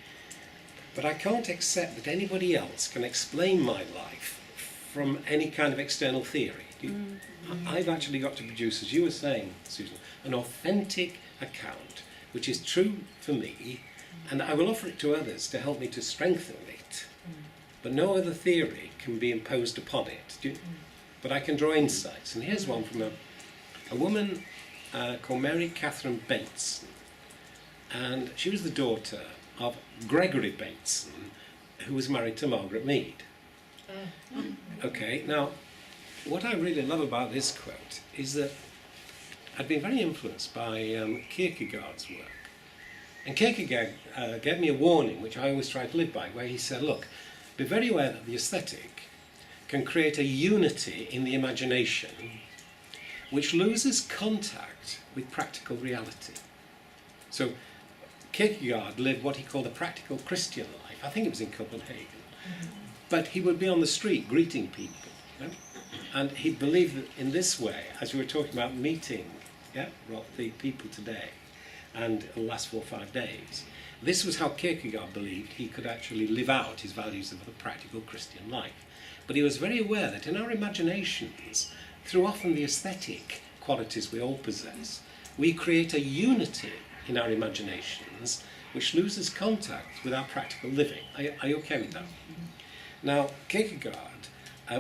but I can't accept that anybody else can explain my life from any kind of external theory. I've actually got to produce, as you were saying, Susan, an authentic account, which is true for me, and I will offer it to others to help me to strengthen it. But no other theory can be imposed upon it. But I can draw insights. And here's one from a woman called Mary Catherine Bateson. And she was the daughter of Gregory Bateson, who was married to Margaret Mead. Okay, now, what I really love about this quote is that I'd been very influenced by Kierkegaard's work. And Kierkegaard gave me a warning, which I always try to live by, where he said, look, be very aware that the aesthetic can create a unity in the imagination which loses contact with practical reality. So Kierkegaard lived what he called a practical Christian life. I think it was in Copenhagen. But he would be on the street greeting people. And he believed that in this way, as we were talking about meeting the people today and the last 4 or 5 days, this was how Kierkegaard believed he could actually live out his values of a practical Christian life. But he was very aware that in our imaginations, through often the aesthetic qualities we all possess, we create a unity in our imaginations which loses contact with our practical living. Are you okay with that? Now, Kierkegaard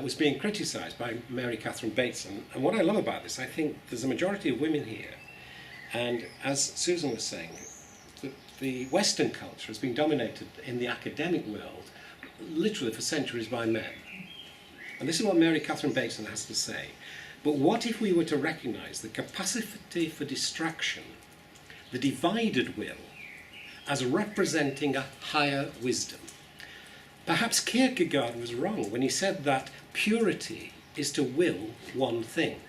was being criticised by Mary Catherine Bateson, and what I love about this, I think there's a majority of women here, and as Susan was saying, the Western culture has been dominated in the academic world literally for centuries by men. And this is what Mary Catherine Bateson has to say. But what if we were to recognise the capacity for distraction, the divided will, as representing a higher wisdom? Perhaps Kierkegaard was wrong when he said that purity is to will one thing.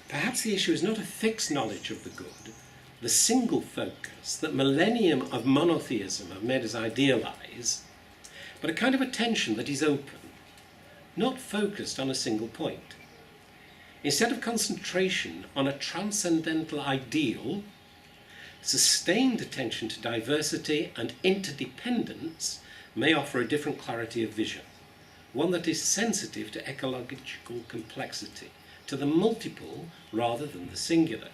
Perhaps the issue is not a fixed knowledge of the good, the single focus that millennium of monotheism have made us idealise, but a kind of attention that is open, not focused on a single point. Instead of concentration on a transcendental ideal, sustained attention to diversity and interdependence may offer a different clarity of vision, one that is sensitive to ecological complexity, to the multiple rather than the singular.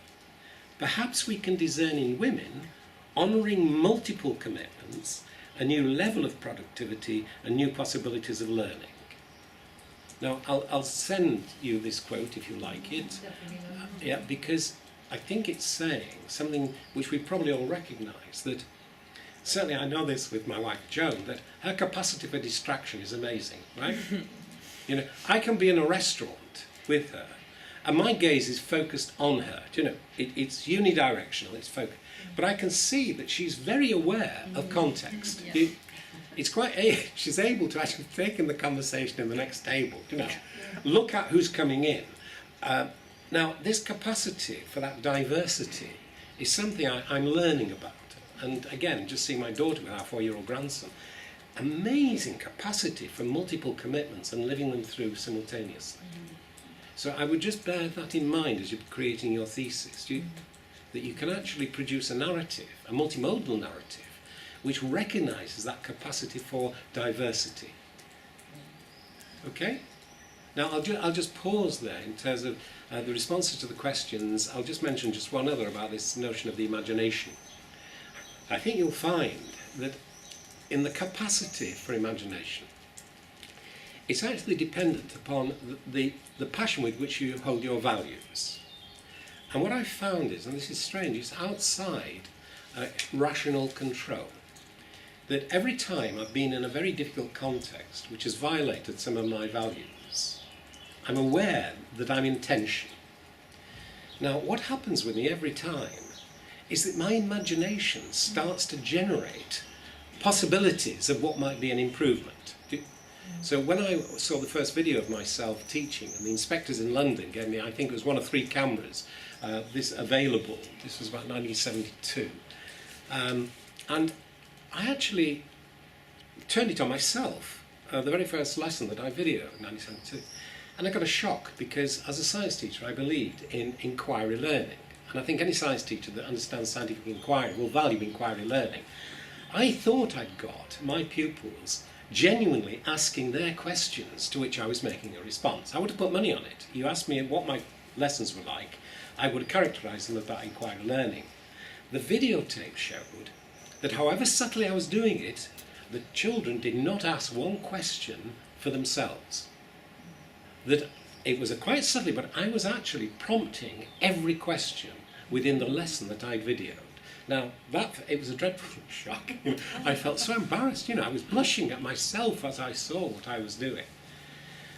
Perhaps we can discern in women, honouring multiple commitments, a new level of productivity and new possibilities of learning. Now, I'll send you this quote if you like it, because I think it's saying something which we probably all recognise, that certainly I know this with my wife Joan, that her capacity for distraction is amazing, right? I can be in a restaurant with her, and my gaze is focused on her. It's unidirectional, it's focused. But I can see that she's very aware of context. It's she's able to actually take in the conversation in the next table, look at who's coming in. Now, this capacity for that diversity is something I'm learning about. And again, just seeing my daughter with our 4-year-old grandson, amazing capacity for multiple commitments and living them through simultaneously. So I would just bear that in mind as you're creating your thesis, that you can actually produce a narrative, a multimodal narrative, which recognises that capacity for diversity. Okay? Now I'll just pause there in terms of the responses to the questions. I'll just mention just one other about this notion of the imagination. I think you'll find that in the capacity for imagination, it's actually dependent upon the passion with which you hold your values. And what I've found is, and this is strange, it's outside rational control. that every time I've been in a very difficult context which has violated some of my values, I'm aware that I'm in tension. Now, what happens with me every time is that my imagination starts to generate possibilities of what might be an improvement. So when I saw the first video of myself teaching, and the inspectors in London gave me, I think it was one of 3 cameras, this available, this was about 1972, and I actually turned it on myself, the very first lesson that I videoed in 1972, and I got a shock because as a science teacher I believed in inquiry learning, and I think any science teacher that understands scientific inquiry will value inquiry learning. I thought I'd got my pupils genuinely asking their questions to which I was making a response. I would have put money on it. You asked me what my lessons were like, I would have characterised them about inquiry learning. The videotape showed that however subtly I was doing it, the children did not ask one question for themselves. That it was quite subtly, but I was actually prompting every question within the lesson that I'd videoed. Now, it was a dreadful shock. I felt so embarrassed, I was blushing at myself as I saw what I was doing.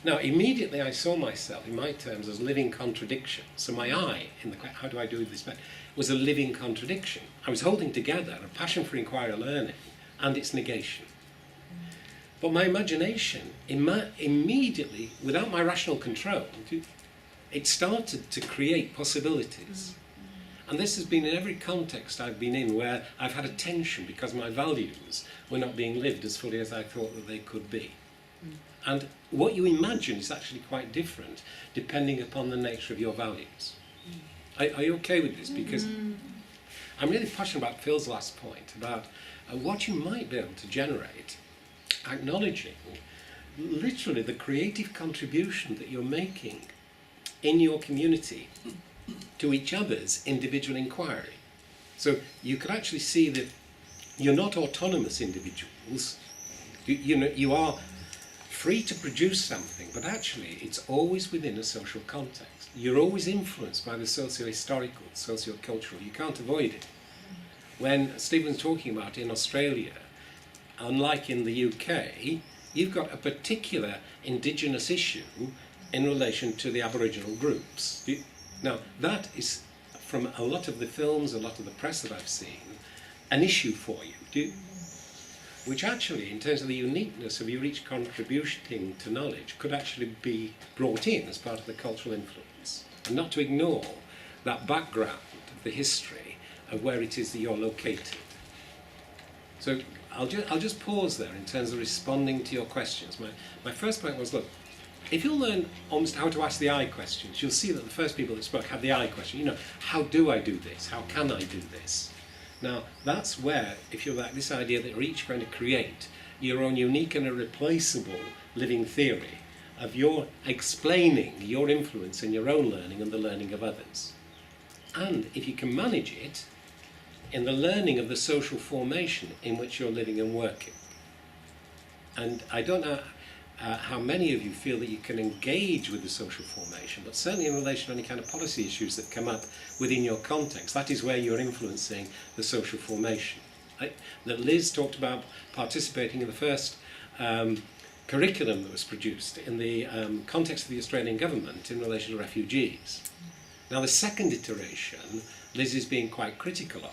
Now, immediately I saw myself, in my terms, as living contradiction. So my eye, in the how do I do this better, was a living contradiction. I was holding together a passion for inquiry learning and its negation. But my imagination, immediately, without my rational control, it started to create possibilities. And this has been in every context I've been in where I've had a tension because my values were not being lived as fully as I thought that they could be. And what you imagine is actually quite different depending upon the nature of your values. Are you okay with this? Because I'm really passionate about Phil's last point, about what you might be able to generate, acknowledging literally the creative contribution that you're making in your community to each other's individual inquiry. So you can actually see that you're not autonomous individuals. You are free to produce something, but actually it's always within a social context. You're always influenced by the socio-historical, socio-cultural. You can't avoid it. When Stephen's talking about in Australia, unlike in the UK, you've got a particular indigenous issue in relation to the Aboriginal groups. Now, that is, from a lot of the films, a lot of the press that I've seen, an issue for you, which actually, in terms of the uniqueness of your each contributing to knowledge, could actually be brought in as part of the cultural influence, and not to ignore that background of the history of where it is that you're located. So I'll just pause there in terms of responding to your questions. My first point was, look, if you'll learn almost how to ask the I questions, you'll see that the first people that spoke had the I question. How do I do this? How can I do this? Now, that's where, if you like, this idea that you're each going to create your own unique and irreplaceable living theory of your explaining your influence in your own learning and the learning of others. And if you can manage it in the learning of the social formation in which you're living and working. And I don't know how many of you feel that you can engage with the social formation, but certainly in relation to any kind of policy issues that come up within your context, that is where you're influencing the social formation. That Liz talked about participating in the first curriculum that was produced in the context of the Australian government in relation to refugees. Now, the second iteration, Liz is being quite critical of,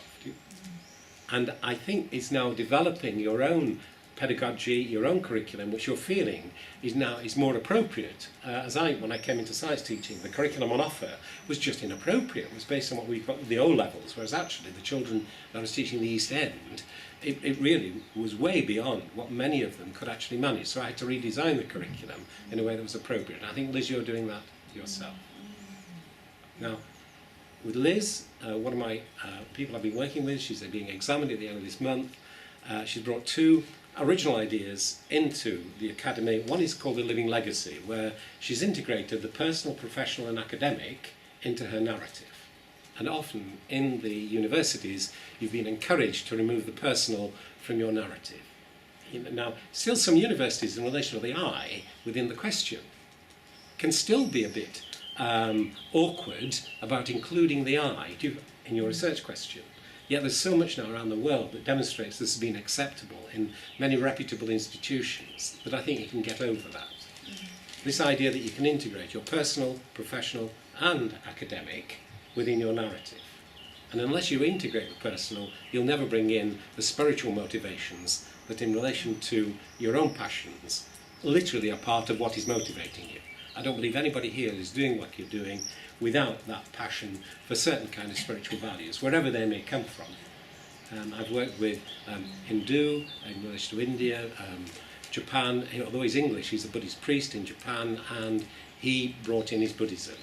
and I think is now developing your own pedagogy, your own curriculum, which you're feeling is more appropriate. When I came into science teaching, the curriculum on offer was just inappropriate. It was based on what we've got with the O levels, whereas actually the children that I was teaching the East End, it really was way beyond what many of them could actually manage. So I had to redesign the curriculum in a way that was appropriate. And I think, Liz, you're doing that yourself. Now, with Liz, one of my people I've been working with, she's being examined at the end of this month. She's brought 2 original ideas into the academy. One is called The Living Legacy, where she's integrated the personal, professional and academic into her narrative. And often in the universities, you've been encouraged to remove the personal from your narrative. Now, still some universities in relation to the I within the question can still be a bit awkward about including the I in your research question. Yet there's so much now around the world that demonstrates this has been acceptable in many reputable institutions that I think you can get over that. This idea that you can integrate your personal, professional and academic within your narrative. And unless you integrate the personal, you'll never bring in the spiritual motivations that in relation to your own passions literally are part of what is motivating you. I don't believe anybody here is doing what you're doing without that passion for certain kind of spiritual values, wherever they may come from. I've worked with Hindu in relation to India, Japan. Although he's English, he's a Buddhist priest in Japan, and he brought in his Buddhism.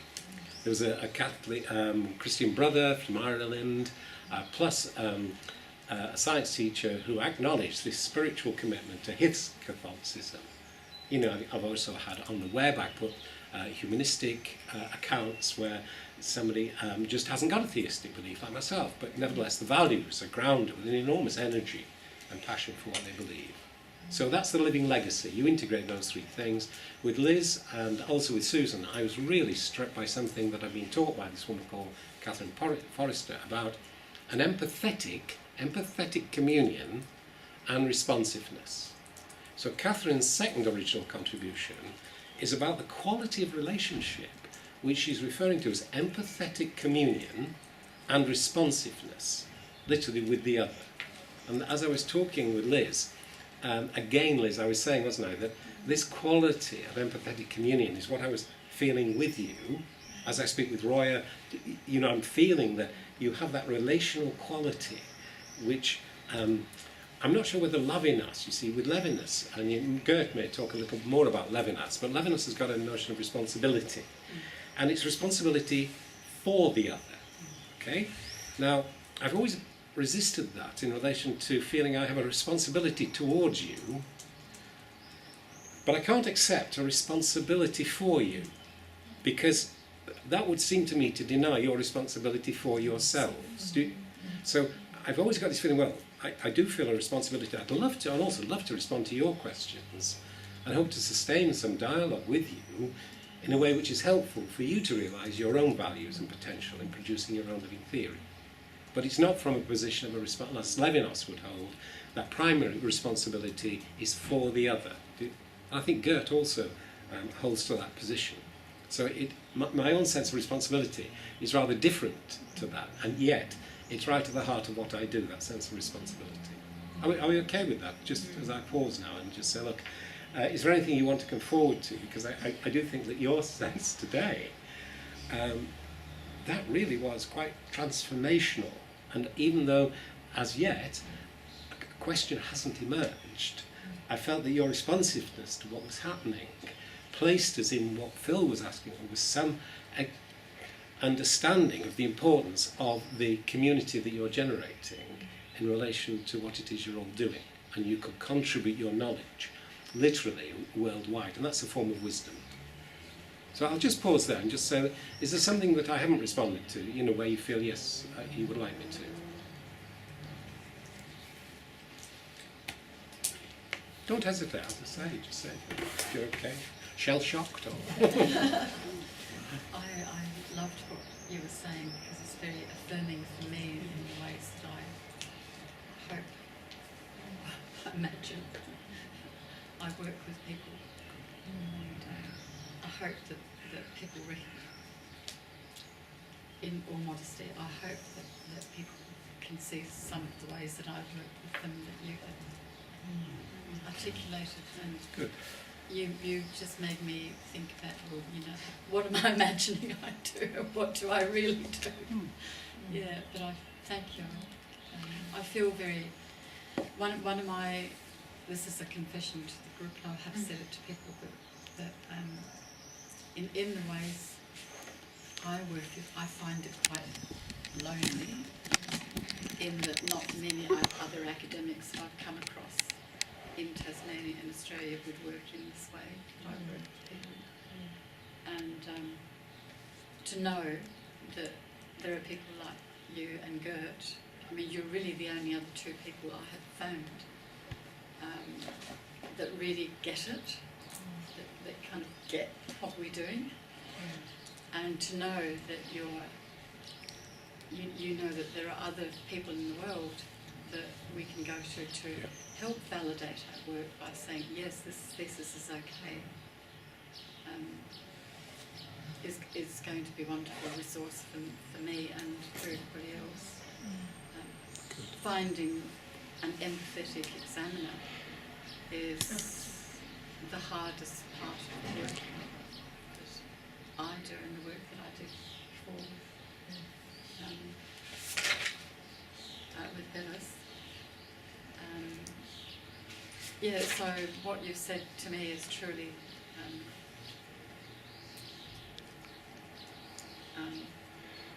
There was a Catholic Christian brother from Ireland, plus a science teacher who acknowledged this spiritual commitment to his Catholicism. I've also had on the web, I put humanistic accounts where somebody just hasn't got a theistic belief like myself, but nevertheless the values are grounded with an enormous energy and passion for what they believe. So that's the living legacy. You integrate those three things. With Liz and also with Susan, I was really struck by something that I've been taught by this woman called Catherine Forrester about an empathetic communion and responsiveness. So Catherine's second original contribution is about the quality of relationship, which she's referring to as empathetic communion and responsiveness, literally with the other. And as I was talking with Liz, again, Liz, I was saying, wasn't I, that this quality of empathetic communion is what I was feeling with you. As I speak with Roya, I'm feeling that you have that relational quality, which I'm not sure whether Levinas, you see, with Levinas, and Gert may talk a little more about Levinas, but Levinas has got a notion of responsibility, and it's responsibility for the other, okay? Now, I've always resisted that in relation to feeling I have a responsibility towards you, but I can't accept a responsibility for you, because that would seem to me to deny your responsibility for yourselves. So I've always got this feeling, well, I do feel a responsibility. I'd also love to respond to your questions and hope to sustain some dialogue with you in a way which is helpful for you to realise your own values and potential in producing your own living theory. But it's not from a position of a response, as Levinas would hold, that primary responsibility is for the other. I think Gert also holds to that position. So my own sense of responsibility is rather different to that, and yet it's right at the heart of what I do, that sense of responsibility. Are we okay with that? Just as I pause now and just say, look, is there anything you want to come forward to? Because I do think that your sense today, that really was quite transformational. And even though, as yet, a question hasn't emerged, I felt that your responsiveness to what was happening placed us in what Phil was asking for, was some understanding of the importance of the community that you're generating in relation to what it is you're all doing. And you could contribute your knowledge, literally, worldwide. And that's a form of wisdom. So I'll just pause there and just say, is there something that I haven't responded to, where you feel, yes, you would like me to? Don't hesitate, as I say, just say if you're okay. Shell-shocked or... I loved what you were saying because it's very affirming for me in the ways that I imagine I work with people, and I hope that people in all modesty, I hope that people can see some of the ways that I've worked with them that you have articulated, and good. You just made me think about, well, what am I imagining I do? What do I really do? Yeah, but I thank you. I feel very. One of my. This is a confession to the group, and I have said it to people that in the ways I work, I find it quite lonely. In that not many other academics I've come across in Tasmania and Australia would work in this way that I work with people. And to know that there are people like you and Gert, I mean, you're really the only other two people I have found that really get it, that kind of get what we're doing. And to know that you're you know that there are other people in the world that we can go to help validate our work by saying, yes, this thesis is okay, is going to be a wonderful resource for me and for everybody else. Finding an empathetic examiner is the hardest part of the work that I do and the work that I did before with Bevis. Yeah, so what you've said to me is truly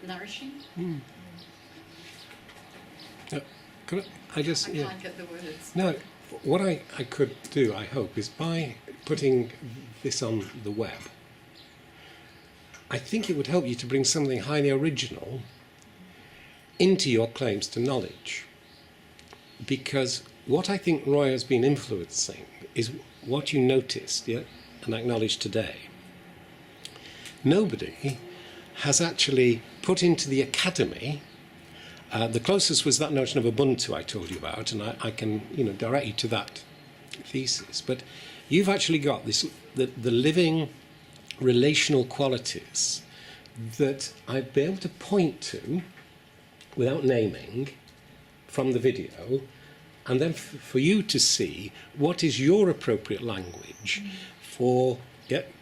nourishing. I just can't get the words. No, what I could do, I hope, is by putting this on the web, I think it would help you to bring something highly original into your claims to knowledge. Because what I think Roy has been influencing is what you noticed, and acknowledged today. Nobody has actually put into the academy. The closest was that notion of Ubuntu I told you about, and I can direct you to that thesis. But you've actually got this the living relational qualities that I'd be able to point to without naming from the video, and then for you to see what is your appropriate language for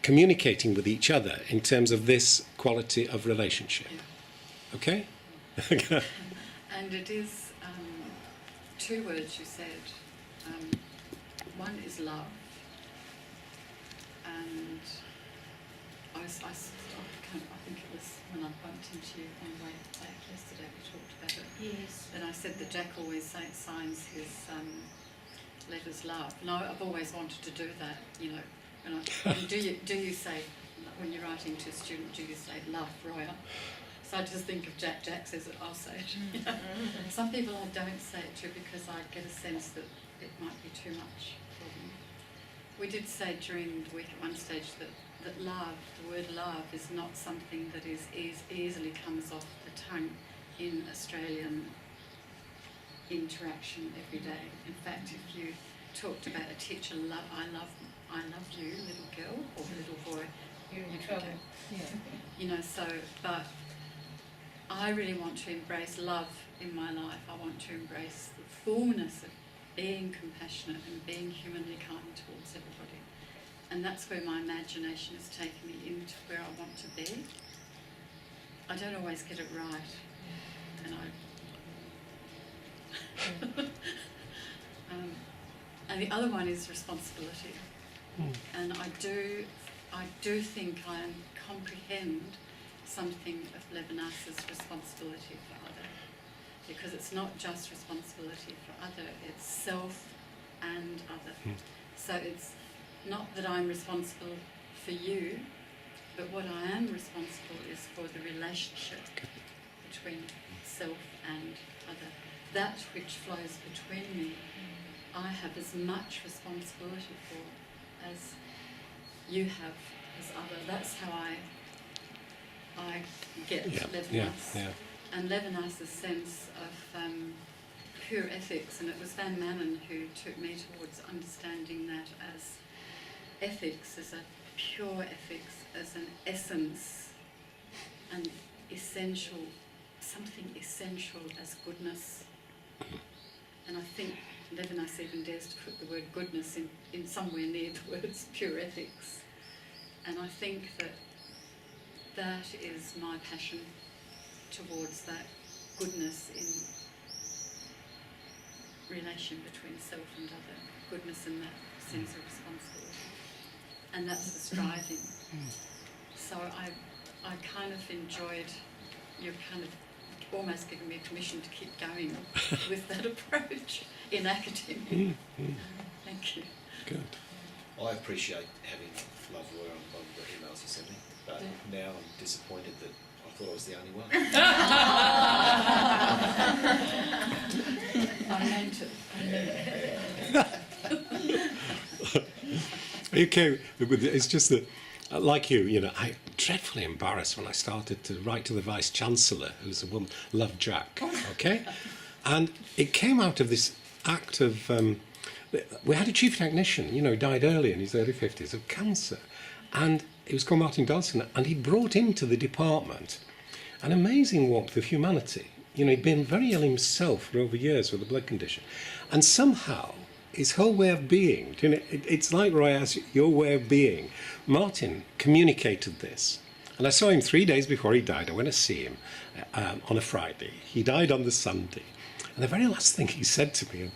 communicating with each other in terms of this quality of relationship. Okay? And it is two words you said. One is love, and I think it was when I bumped into you on the way back yesterday, we talked about it. Yes. And I said that Jack always signs his letters love. And I've always wanted to do that, And do you say, when you're writing to a student, do you say love, Roya? So I just think of Jack says it, I'll say it. Some people I don't say it to because I get a sense that it might be too much for them. We did say during the week at one stage that love, the word love, is not something that is easily comes off the tongue in Australian interaction every day. In fact, if you talked about a teacher, I love you, little girl or little boy, You're in trouble. But I really want to embrace love in my life. I want to embrace the fullness of being compassionate and being humanly kind towards everybody. And that's where my imagination has taken me into where I want to be. I don't always get it right. And the other one is responsibility. And I do think I comprehend something of Levinas's responsibility for other, because it's not just responsibility for other, it's self and other. So it's not that I'm responsible for you, but what I am responsible is for the relationship between self and other. That which flows between me, I have as much responsibility for as you have as other. That's how I get Levinas. And Levinas's sense of pure ethics, and it was Van Manen who took me towards understanding that as ethics, as a pure ethics, as an essence, an essential, something essential as goodness. And I think Levinas even dares to put the word goodness in somewhere near the words pure ethics. And I think that is my passion towards that goodness in relation between self and other, goodness in that sense of responsibility. And that's the striving. So I kind of enjoyed your kind of almost giving me permission to keep going with that approach in academia. Thank you. Good. I appreciate having love Roy on the emails you sent me, but now I'm disappointed that I thought I was the only one. I meant it. Okay, it's just that like you know, I dreadfully embarrassed when I started to write to the Vice Chancellor, who's a woman, loved Jack, okay? And it came out of this act of, we had a chief technician, you know, he died early in his early 50s of cancer. And it was called Martin Dodson, and he brought into the department an amazing warmth of humanity. You know, he'd been very ill himself for over years with a blood condition. And somehow, his whole way of being, you know, it's like Roy asked, your way of being. Martin communicated this. And I saw him 3 days before he died. I went to see him on a Friday. He died on the Sunday. And the very last thing he said to me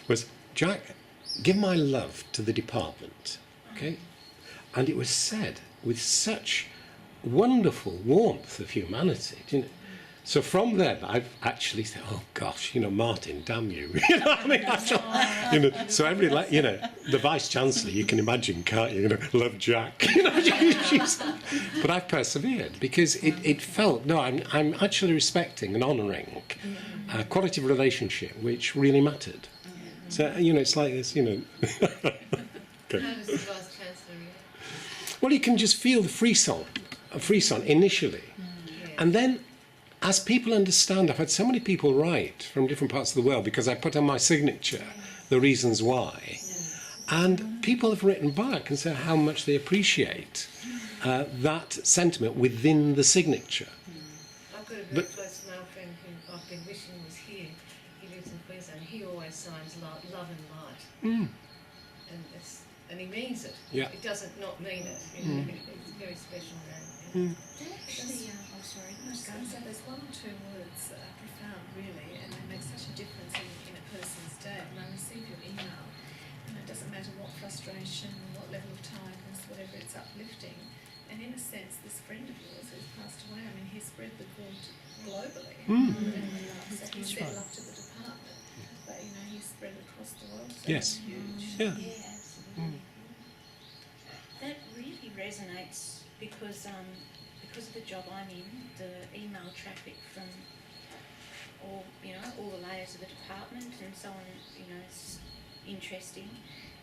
was, Jack, give my love to the department, okay? And it was said with such wonderful warmth of humanity. You know? So from then, I've actually said, oh gosh, you know, Martin, damn you. You know what I mean? You know, so every, you know, the Vice Chancellor, you can imagine, can't you? You know, love Jack. You know, but I've persevered because it felt, no, I'm actually respecting and honouring a quality of relationship which really mattered. So, you know, it's like this, you know. Okay. How does the Vice Chancellor react? Well, you can just feel the frisson initially. And then, as people understand, I've had so many people write from different parts of the world because I put on my signature the reasons why. And people have written back and said how much they appreciate that sentiment within the signature. I've got a very close male friend who I've been wishing was here. He lives in Queensland. He always signs love and light. And he means it. Yeah. It doesn't not mean it. You know, it's a very special name. Actually, oh, sorry. I was going to say there's one or two words that are profound, really, and they make such a difference in a person's day. When I receive your email, and it doesn't matter what frustration, what level of tiredness, whatever, it's uplifting. And in a sense, this friend of yours who's passed away, I mean, he spread the good globally. So he said love to the department, but you know, he spread across the world. So Yes. it's huge. Yeah. Yeah, absolutely. That really resonates because of the job I'm in, the email traffic from all the layers of the department and so on, you know, it's interesting.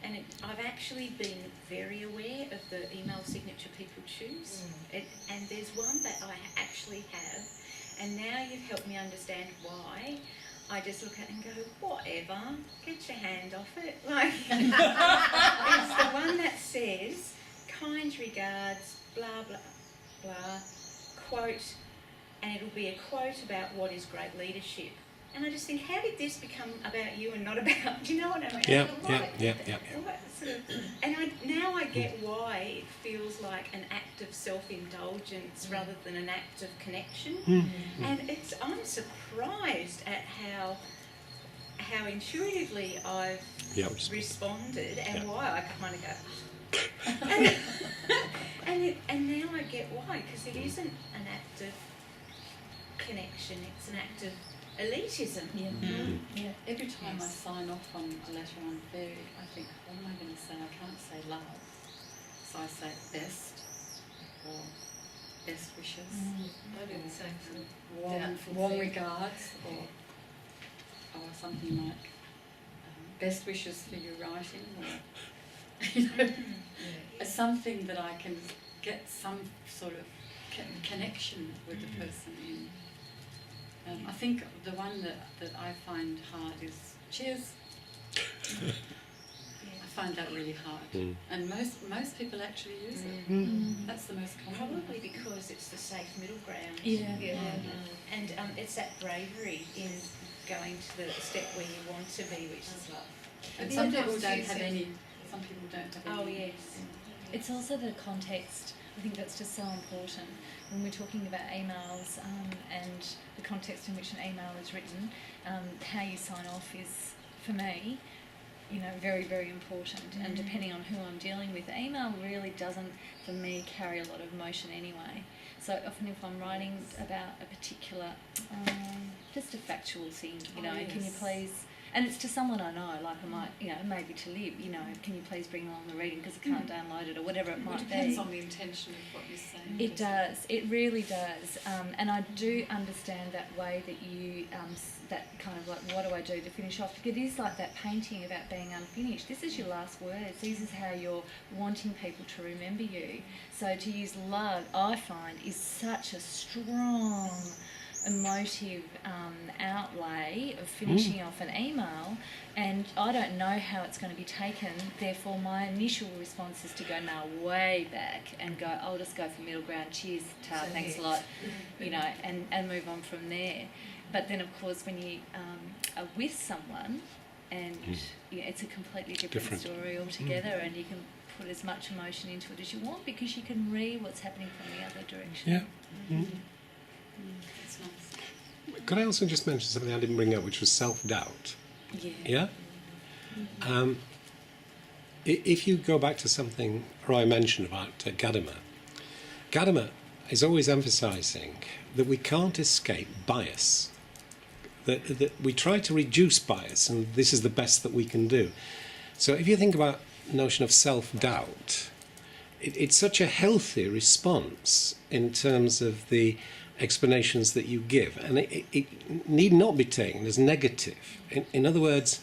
And I've actually been very aware of the email signature people choose. And there's one that I actually have, and now you've helped me understand why. I just look at it and go, whatever, get your hand off it. Like, it's the one that says, kind regards, blah, blah, blah, quote, and it'll be a quote about what is great leadership. And I just think, how did this become about you and not about, do you know what I mean? Yeah. And now I get why it feels like an act of self-indulgence rather than an act of connection. And I'm surprised at how intuitively I've responded and why I kind of go, and now I get why, because it isn't an act of connection, it's an act of elitism. Yeah. Every time I sign off on a letter on ferry, I think, what am I going to say? I can't say love. So I say best or best wishes. I do the same thing. Warm regards or something like best wishes for your writing or, you know, something that I can get some sort of connection with the person in. I think the one that I find hard is cheers. I find that really hard. And most people actually use it. That's the most common. Probably because it's the safe middle ground. And it's that bravery in going to the step where you want to be, which is love. And some people don't have any. Some people don't have any. Oh yes. It's also the context. I think that's just so important when we're talking about emails and the context in which an email is written. How you sign off is, for me, you know, very, very important. And depending on who I'm dealing with, email really doesn't, for me, carry a lot of emotion anyway. So often if I'm writing about a particular, just a factual thing, you know, can you please And it's to someone I know, like I might, you know, maybe to Liv, you know, can you please bring along the reading because I can't download it or whatever it might It be. depends on the intention of what you're saying. It does. It really does. And I do understand that way that you, that kind of like, what do I do to finish off? Because it is like that painting about being unfinished. This is your last words. This is how you're wanting people to remember you. So to use love, I find, is such a strong emotive outlay of finishing off an email, and I don't know how it's going to be taken. Therefore, my initial response is to go now way back and go, I'll just go for middle ground. Cheers, Tar, thanks a lot, you know, and move on from there. But then, of course, when you are with someone, and you know, it's a completely different story altogether, and you can put as much emotion into it as you want because you can read what's happening from the other direction. Yeah. That's nice. Could I also just mention something I didn't bring up, which was self-doubt? Yeah. Yeah? If you go back to something Roy mentioned about Gadamer is always emphasising that we can't escape bias, that we try to reduce bias, and this is the best that we can do. So if you think about the notion of self-doubt, it's such a healthy response in terms of the explanations that you give, and it need not be taken as negative. In other words,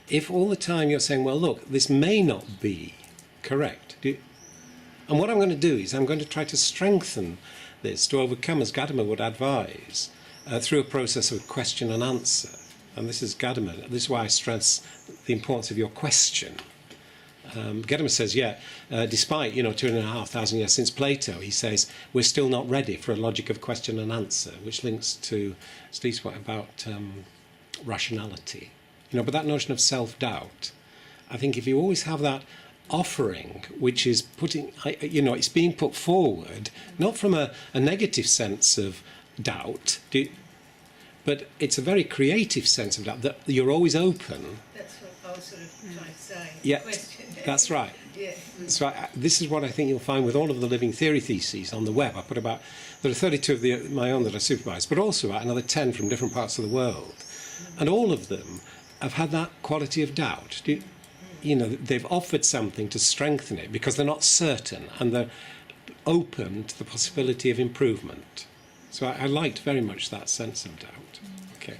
if all the time you're saying, well, look, this may not be correct, and what I'm going to do is I'm going to try to strengthen this to overcome, as Gadamer would advise, through a process of question and answer. And this is Gadamer. This is why I stress the importance of your question. Gadamer says, despite 2,500 years since Plato, he says we're still not ready for a logic of question and answer, which links to Steve's point about rationality. But that notion of self-doubt, I think if you always have that offering, which is it's being put forward not from a negative sense of doubt, but it's a very creative sense of doubt, that you're always open. That's what I was sort of trying to say. Yeah, Question. that's right. Yeah. So this is what I think you'll find with all of the living theory theses on the web. There are 32 of my own that I supervise, but also about another 10 from different parts of the world. And all of them have had that quality of doubt. They've offered something to strengthen it because they're not certain and they're open to the possibility of improvement. So I liked very much that sense of doubt. Okay.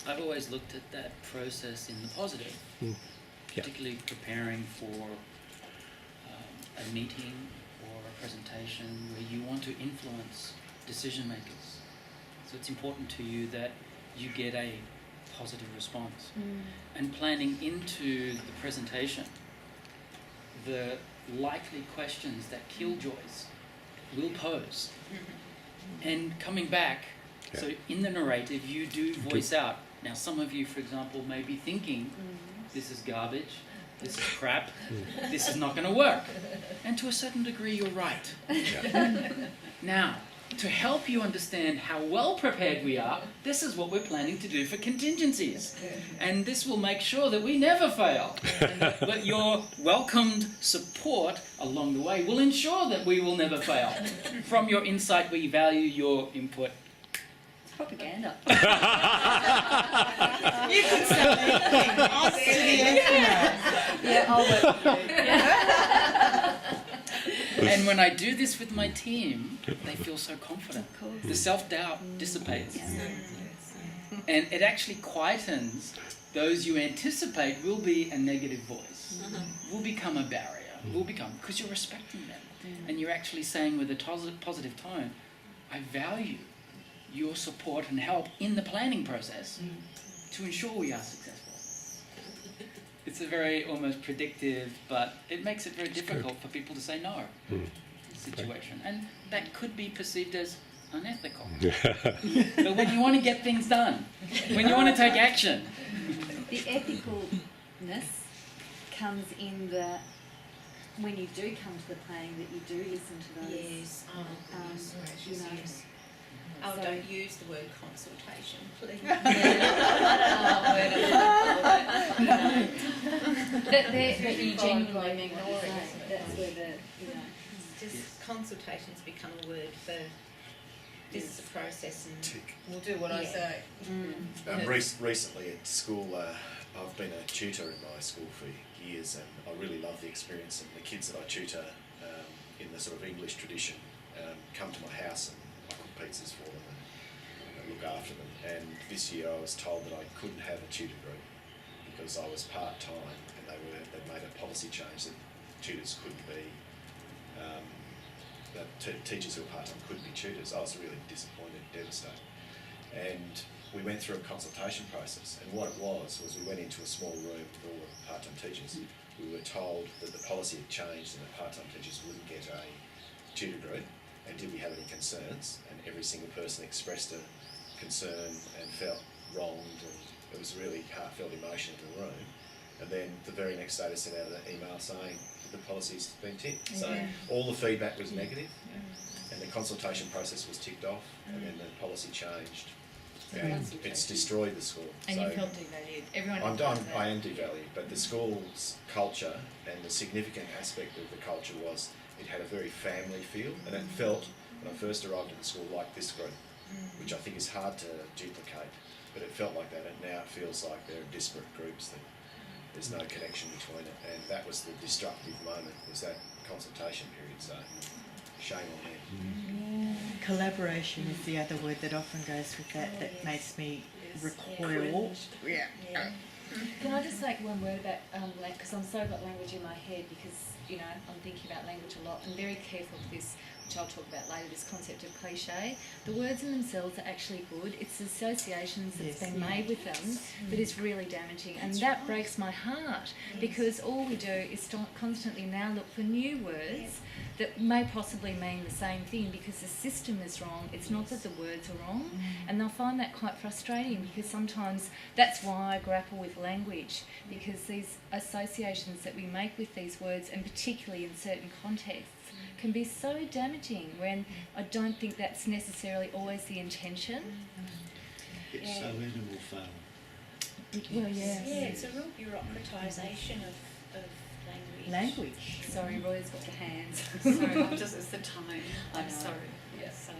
I've always looked at that process in the positive, particularly preparing for a meeting or a presentation where you want to influence decision makers. So it's important to you that you get a positive response. And planning into the presentation, the likely questions that killjoys will pose. And coming back, so in the narrative you do voice out. Now some of you, for example, may be thinking, this is garbage, this is crap, this is not going to work. And to a certain degree you're right. Now, to help you understand how well prepared we are, this is what we're planning to do for contingencies. And this will make sure that we never fail. And that your welcomed support along the way will ensure that we will never fail. From your insight, we value your input. It's propaganda. You can sell anything. I'll see the Yeah, I'll work with you. And when I do this with my team, they feel so confident. The self-doubt dissipates. And it actually quietens those you anticipate will be a negative voice, will become a barrier, because you're respecting them. And you're actually saying with a positive tone, I value your support and help in the planning process to ensure we are successful. It's a very almost predictive, but it makes it very difficult for people to say no situation. And that could be perceived as unethical. But when you want to get things done, when you want to take action. The ethicalness comes in when you do come to the planning, that you do listen to those. Yes. Yes. Oh, So- don't use the word consultation, please. That you genuinely mean what you say. That's where Just consultation's become a word for this is a process and Tick. We'll do what I say. Recently at school, I've been a tutor in my school for years, and I really love the experience. And the kids that I tutor in the sort of English tradition come to my house, and I cook pizzas for them and look after them. And this year I was told that I couldn't have a tutor group because I was part-time, and they'd made a policy change that tutors couldn't be, that teachers who were part-time couldn't be tutors. I was really disappointed, devastated. And we went through a consultation process, and what it was we went into a small room with all the part-time teachers. We were told that the policy had changed and that part-time teachers wouldn't get a tutor group, and did we have any concerns? And every single person expressed a concern and felt wronged, and it was really heartfelt emotion in the room. And then the very next day they sent out an email saying that the policy's been ticked. So all the feedback was negative, and the consultation process was ticked off, and then the policy changed. And it's destroyed the school. And so you felt devalued. Everyone. I am devalued, but the school's culture and the significant aspect of the culture was it had a very family feel, and it felt, when I first arrived at the school, like this group, which I think is hard to duplicate, but it felt like that, and now it feels like they're disparate groups, that there's no connection between it, and that was the destructive moment, was that consultation period, so shame on them. Collaboration is the other word that often goes with that makes me recoil. Yeah. Can I just say one word about because I'm so got language in my head, because I'm thinking about language a lot. I'm very careful of this, which I'll talk about later, this concept of cliche. The words in themselves are actually good. It's the associations that's been made with them that is really damaging, and that breaks my heart, because all we do is constantly now look for new words that may possibly mean the same thing, because the system is wrong. It's not that the words are wrong, and they'll find that quite frustrating, because sometimes that's why I grapple with language, because these associations that we make with these words, and particularly in certain contexts, can be so damaging, when I don't think that's necessarily always the intention. It's so animal farm. Well, yeah. Yeah, it's a real bureaucratisation of Language. Sorry, Roy's got the hands. Sorry, it's the time. I'm know. sorry. Yeah. So,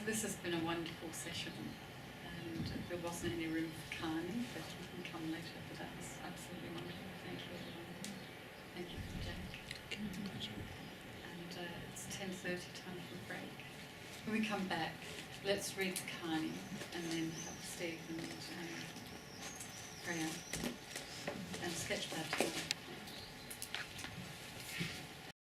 this has been a wonderful session, and there wasn't any room for Carney, but you can come later. But that was absolutely wonderful. Thank you, everyone. Thank you, Jack. And it's 10:30, time for a break. When we come back, let's read Carney, and then have Steve and Freya and Sketchpad.